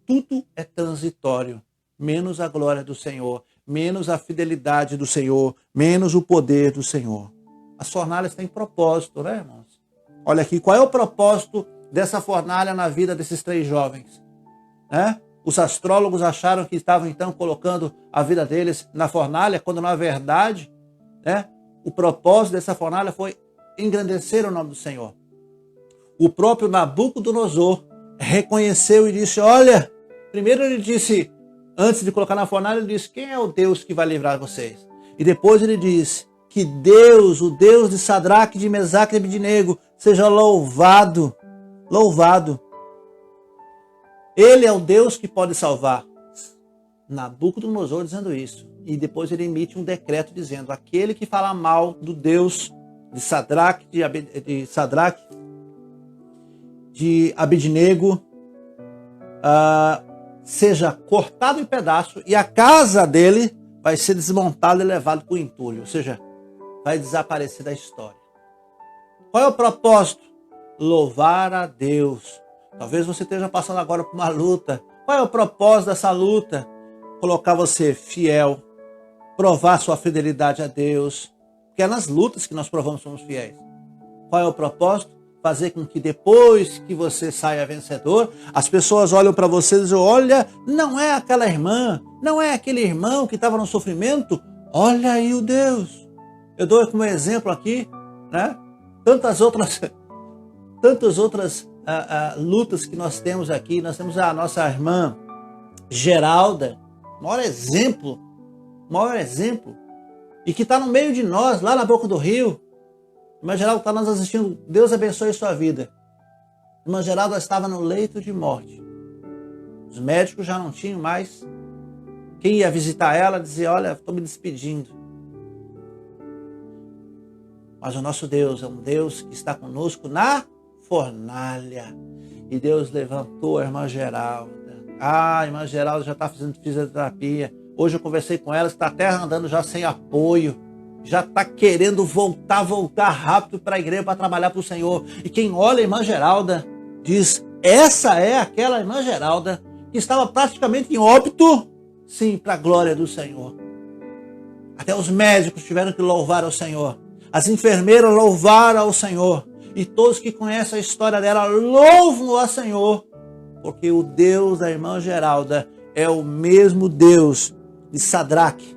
Tudo é transitório, menos a glória do Senhor, menos a fidelidade do Senhor, menos o poder do Senhor. As fornalhas têm propósito, né, irmãos? Olha aqui, qual é o propósito dessa fornalha na vida desses 3 jovens, né? Os astrólogos acharam que estavam então colocando a vida deles na fornalha, quando na verdade, né, o propósito dessa fornalha foi engrandecer o nome do Senhor. O próprio Nabucodonosor reconheceu e disse, olha, primeiro ele disse, antes de colocar na fornalha, ele disse, quem é o Deus que vai livrar vocês? E depois ele disse, que Deus, o Deus de Sadraque, de Mesaque e de Abednego, seja louvado, louvado. Ele é o Deus que pode salvar. Nabucodonosor dizendo isso. E depois ele emite um decreto dizendo, aquele que fala mal do Deus de Sadraque, de Abednego, seja cortado em pedaços e a casa dele vai ser desmontada e levada para o entulho. Ou seja, vai desaparecer da história. Qual é o propósito? Louvar a Deus. Talvez você esteja passando agora por uma luta. Qual é o propósito dessa luta? Colocar você fiel, provar sua fidelidade a Deus. Porque é nas lutas que nós provamos que somos fiéis. Qual é o propósito? Fazer com que depois que você saia vencedor, as pessoas olham para você e dizem, olha, não é aquela irmã, não é aquele irmão que estava no sofrimento, olha aí o Deus. Eu dou como exemplo aqui, né? Tantas outras lutas que nós temos aqui. Nós temos a nossa irmã Geralda, maior exemplo, e que está no meio de nós, lá na boca do rio. Irmã Geralda está nos assistindo, Deus abençoe a sua vida. Irmã Geralda estava no leito de morte. Os médicos já não tinham mais. Quem ia visitar ela dizia, olha, estou me despedindo. Mas o nosso Deus é um Deus que está conosco na fornalha. E Deus levantou a irmã Geralda. A irmã Geralda já está fazendo fisioterapia. Hoje eu conversei com ela, está até andando já sem apoio. Já está querendo voltar rápido para a igreja, para trabalhar para o Senhor. E quem olha a irmã Geralda diz, essa é aquela irmã Geralda que estava praticamente em óbito, sim, para a glória do Senhor. Até os médicos tiveram que louvar ao Senhor. As enfermeiras louvaram ao Senhor. E todos que conhecem a história dela louvam ao Senhor. Porque o Deus da irmã Geralda é o mesmo Deus de Sadraque,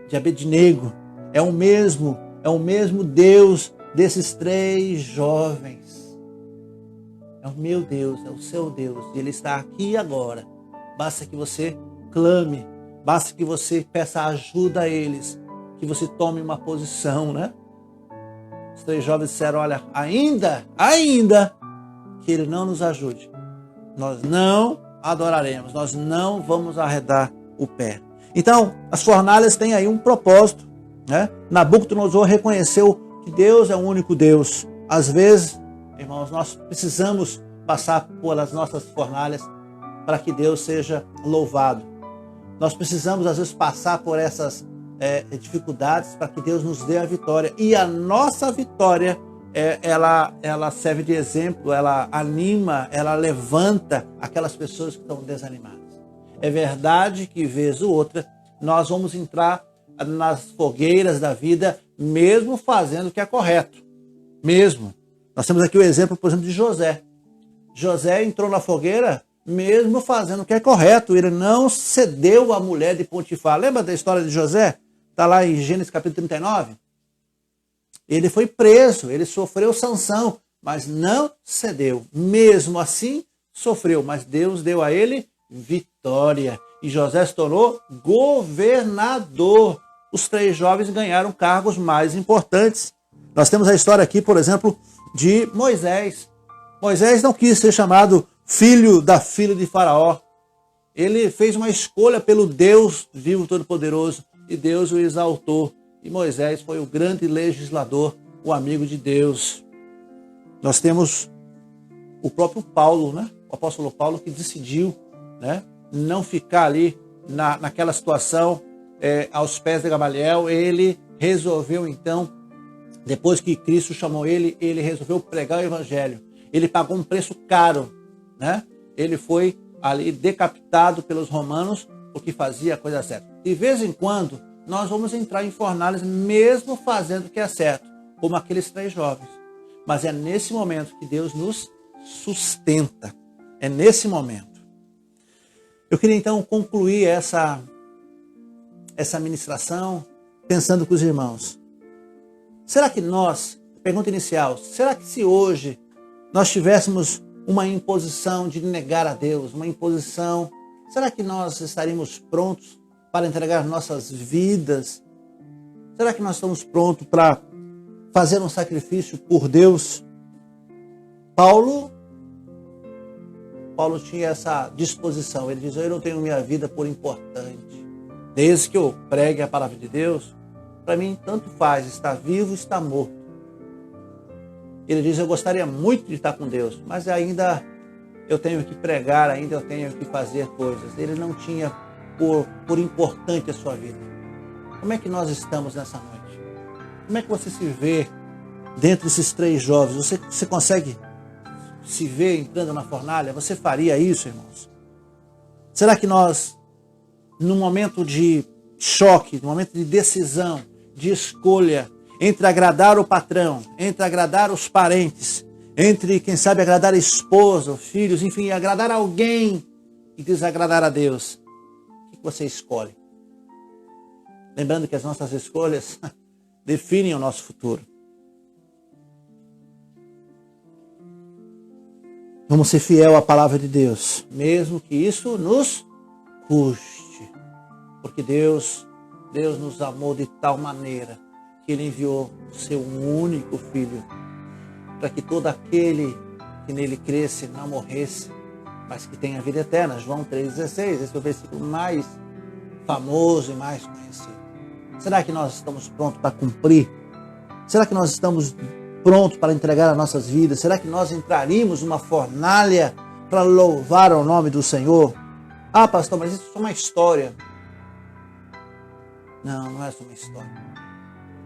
de Abednego. É o mesmo Deus desses 3 jovens. É o meu Deus, é o seu Deus. E Ele está aqui e agora. Basta que você clame. Basta que você peça ajuda a eles. Que você tome uma posição, né? Os 3 jovens disseram, olha, ainda que Ele não nos ajude, nós não adoraremos, nós não vamos arredar o pé. Então, as fornalhas têm aí um propósito, né? Nabucodonosor reconheceu que Deus é o único Deus. Às vezes, irmãos, nós precisamos passar pelas nossas fornalhas para que Deus seja louvado. Nós precisamos, às vezes, passar por essas dificuldades para que Deus nos dê a vitória. E a nossa vitória, ela serve de exemplo, ela anima, ela levanta aquelas pessoas que estão desanimadas. É verdade que, vez ou outra, nós vamos entrar nas fogueiras da vida, mesmo fazendo o que é correto. Mesmo. Nós temos aqui o exemplo, por exemplo, de José. José entrou na fogueira mesmo fazendo o que é correto. Ele não cedeu à mulher de Potifar. Lembra da história de José? Está lá em Gênesis capítulo 39. Ele foi preso, ele sofreu sanção, mas não cedeu. Mesmo assim, sofreu, mas Deus deu a ele vitória. E José se tornou governador. Os 3 jovens ganharam cargos mais importantes. Nós temos a história aqui, por exemplo, de Moisés. Moisés não quis ser chamado filho da filha de Faraó. Ele fez uma escolha pelo Deus vivo todo-poderoso e Deus o exaltou. E Moisés foi o grande legislador, o amigo de Deus. Nós temos o próprio Paulo, né? O apóstolo Paulo, que decidiu, né, não ficar ali naquela situação aos pés de Gamaliel. Ele resolveu então, depois que Cristo chamou ele resolveu pregar o evangelho. Ele pagou um preço caro, né? Ele foi ali decapitado pelos romanos porque fazia a coisa certa. De vez em quando, nós vamos entrar em fornalhas mesmo fazendo o que é certo, como aqueles 3 jovens. Mas é nesse momento que Deus nos sustenta. É nesse momento. Eu queria então concluir essa ministração pensando com os irmãos. Será que nós, pergunta inicial, será que se hoje nós tivéssemos uma imposição de negar a Deus, uma imposição, será que nós estaríamos prontos para entregar nossas vidas? Será que nós estamos prontos para fazer um sacrifício por Deus? Paulo tinha essa disposição. Ele diz, eu não tenho minha vida por importante. Desde que eu pregue a palavra de Deus, para mim tanto faz, estar vivo, estar morto. Ele diz, eu gostaria muito de estar com Deus, mas ainda eu tenho que pregar, ainda eu tenho que fazer coisas. Ele não tinha por importante a sua vida. Como é que nós estamos nessa noite? Como é que você se vê dentro desses 3 jovens? Você consegue se ver entrando na fornalha? Você faria isso, irmãos? Será que nós, num momento de choque, num momento de decisão, de escolha, entre agradar o patrão, entre agradar os parentes, entre, quem sabe, agradar a esposa, filhos, enfim, agradar alguém e desagradar a Deus, o que você escolhe? Lembrando que as nossas escolhas definem o nosso futuro. Vamos ser fiel à palavra de Deus, mesmo que isso nos custe. Porque Deus nos amou de tal maneira que Ele enviou o seu único Filho, para que todo aquele que nele cresce não morresse, mas que tenha vida eterna. João 3,16, esse é o versículo mais famoso e mais conhecido. Será que nós estamos prontos para cumprir? Será que nós estamos prontos para entregar as nossas vidas? Será que nós entraríamos numa fornalha para louvar o nome do Senhor? Ah, pastor, mas isso é só uma história. Não, não é só uma história.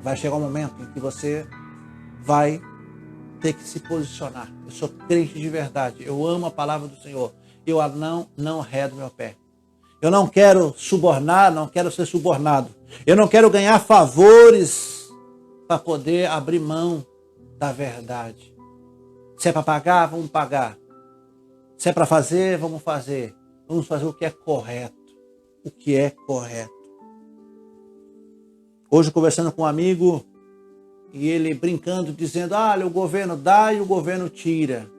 Vai chegar um momento em que você vai ter que se posicionar. Eu sou crente de verdade. Eu amo a palavra do Senhor. Eu não arredo meu pé. Eu não quero subornar, não quero ser subornado. Eu não quero ganhar favores para poder abrir mão da verdade. Se é para pagar, vamos pagar. Se é para fazer, vamos fazer. Vamos fazer o que é correto. O que é correto. Hoje, conversando com um amigo, e ele brincando, dizendo, olha, o governo dá e o governo tira.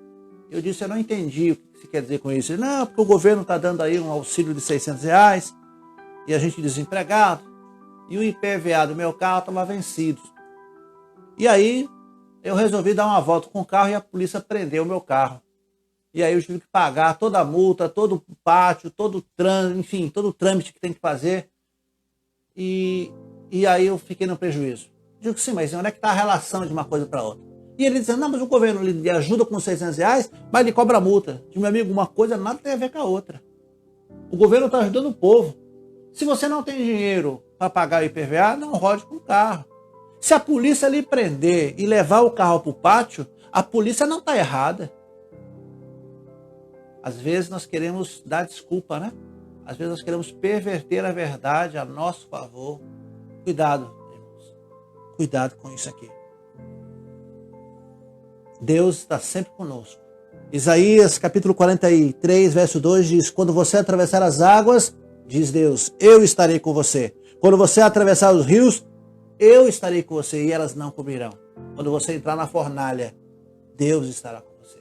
Eu disse, eu não entendi o que você quer dizer com isso. Ele, não, porque o governo está dando aí um auxílio de R$600 e a gente desempregado. E o IPVA do meu carro estava vencido. E aí, eu resolvi dar uma volta com o carro e a polícia prendeu o meu carro. E aí eu tive que pagar toda a multa, todo o pátio, todo o trânsito, enfim, todo o trâmite que tem que fazer. E aí eu fiquei no prejuízo. Digo, sim, mas onde é que está a relação de uma coisa para outra? E ele dizendo, não, mas o governo lhe ajuda com R$600, mas ele cobra multa. Digo, meu amigo, uma coisa nada tem a ver com a outra. O governo está ajudando o povo. Se você não tem dinheiro para pagar o IPVA, não rode com o carro. Se a polícia lhe prender e levar o carro para o pátio, a polícia não está errada. Às vezes nós queremos dar desculpa, né? Às vezes nós queremos perverter a verdade a nosso favor. Cuidado, irmãos. Cuidado com isso aqui. Deus está sempre conosco. Isaías capítulo 43, verso 2 diz, quando você atravessar as águas, diz Deus, eu estarei com você. Quando você atravessar os rios, eu estarei com você e elas não cobrirão. Quando você entrar na fornalha, Deus estará com você.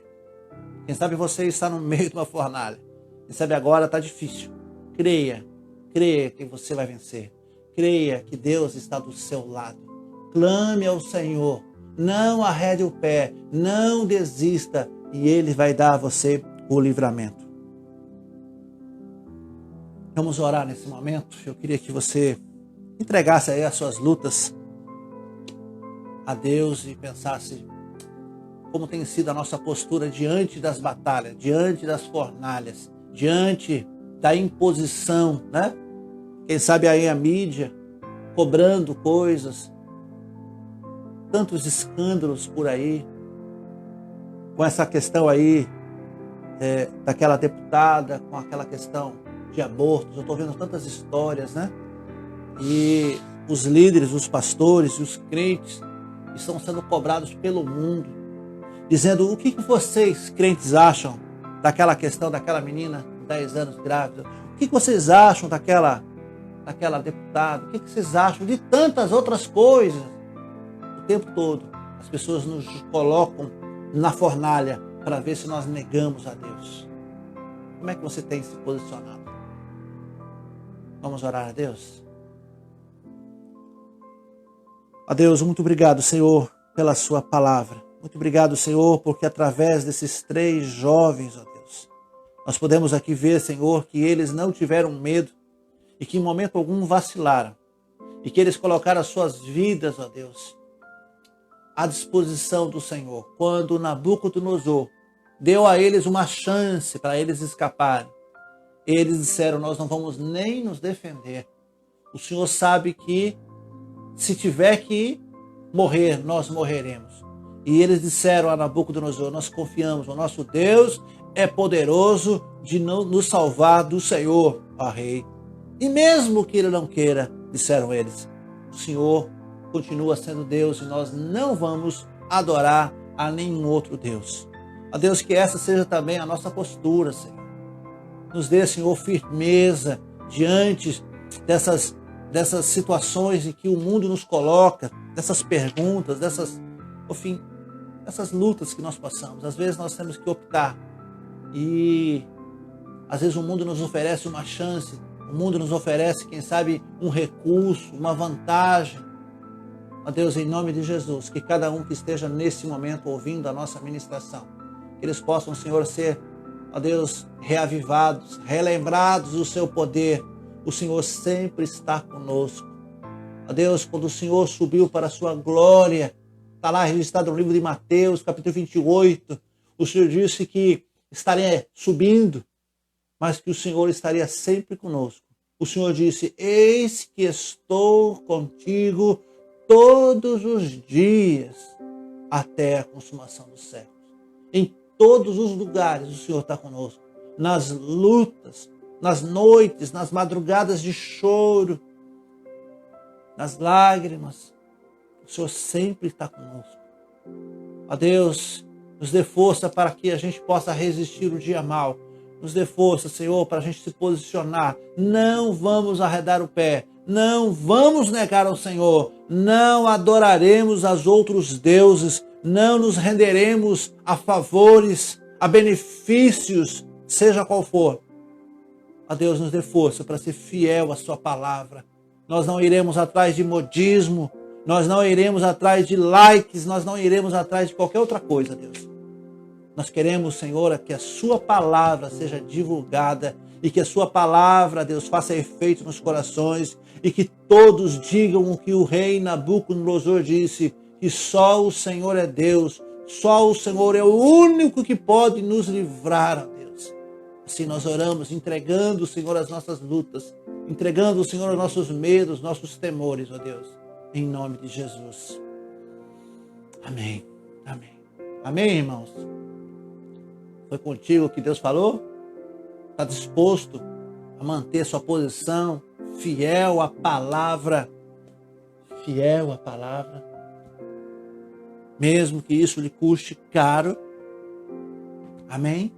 Quem sabe você está no meio de uma fornalha. Quem sabe agora está difícil. Creia que você vai vencer. Creia que Deus está do seu lado. Clame ao Senhor. Não arrede o pé. Não desista. E Ele vai dar a você o livramento. Vamos orar nesse momento. Eu queria que você entregasse aí as suas lutas a Deus e pensasse como tem sido a nossa postura diante das batalhas, diante das fornalhas, diante da imposição, né? Quem sabe aí a mídia cobrando coisas, tantos escândalos por aí, com essa questão aí daquela deputada, com aquela questão de abortos. Eu estou vendo tantas histórias, né? E os líderes, os pastores e os crentes estão sendo cobrados pelo mundo. dizendo: o que vocês, crentes, acham daquela questão daquela menina de 10 anos grávida? O que vocês acham daquela deputada? O que vocês acham de tantas outras coisas? O tempo todo as pessoas nos colocam na fornalha para ver se nós negamos a Deus. Como é que você tem se posicionado? Vamos orar a Deus? Ó Deus, muito obrigado, Senhor, pela sua palavra. Muito obrigado, Senhor, porque através desses 3 jovens, ó Deus, nós podemos aqui ver, Senhor, que eles não tiveram medo e que em momento algum vacilaram. E que eles colocaram as suas vidas, ó Deus, à disposição do Senhor. Quando Nabucodonosor deu a eles uma chance para eles escaparem, eles disseram: nós não vamos nem nos defender. O Senhor sabe que se tiver que morrer, nós morreremos. E eles disseram a Nabucodonosor: nós confiamos, o nosso Deus é poderoso de nos salvar do Senhor, ó Rei. E mesmo que ele não queira, disseram eles, o Senhor continua sendo Deus e nós não vamos adorar a nenhum outro Deus. Ó Deus, que essa seja também a nossa postura, Senhor. Nos dê, Senhor, firmeza diante dessas situações em que o mundo nos coloca, dessas perguntas, dessas lutas que nós passamos. Às vezes nós temos que optar e às vezes o mundo nos oferece uma chance, o mundo nos oferece, quem sabe, um recurso, uma vantagem. Ó Deus, em nome de Jesus, que cada um que esteja nesse momento ouvindo a nossa ministração, que eles possam, Senhor, ser, ó Deus, reavivados, relembrados do seu poder. O Senhor sempre está conosco. Ó Deus, quando o Senhor subiu para a sua glória, está lá registrado no livro de Mateus, capítulo 28, o Senhor disse que estaria subindo, mas que o Senhor estaria sempre conosco. O Senhor disse: eis que estou contigo todos os dias, até a consumação dos séculos. Em todos os lugares o Senhor está conosco. Nas lutas, nas noites, nas madrugadas de choro, nas lágrimas, o Senhor sempre está conosco. Ó Deus, nos dê força para que a gente possa resistir o dia mau. Nos dê força, Senhor, para a gente se posicionar. Não vamos arredar o pé. Não vamos negar ao Senhor. Não adoraremos aos outros deuses. Não nos renderemos a favores, a benefícios, seja qual for. Ó Deus, nos dê força para ser fiel à sua palavra. Nós não iremos atrás de modismo. Nós não iremos atrás de likes. Nós não iremos atrás de qualquer outra coisa, Deus. Nós queremos, Senhor, que a sua palavra seja divulgada e que a sua palavra, Deus, faça efeito nos corações e que todos digam o que o rei Nabucodonosor disse, que só o Senhor é Deus, só o Senhor é o único que pode nos livrar, ó Deus. Assim nós oramos, entregando, Senhor, as nossas lutas, entregando, Senhor, os nossos medos, nossos temores, ó Deus, em nome de Jesus. Amém. Amém. Amém, irmãos? Foi contigo que Deus falou? Está disposto a manter sua posição, fiel à palavra, mesmo que isso lhe custe caro? Amém?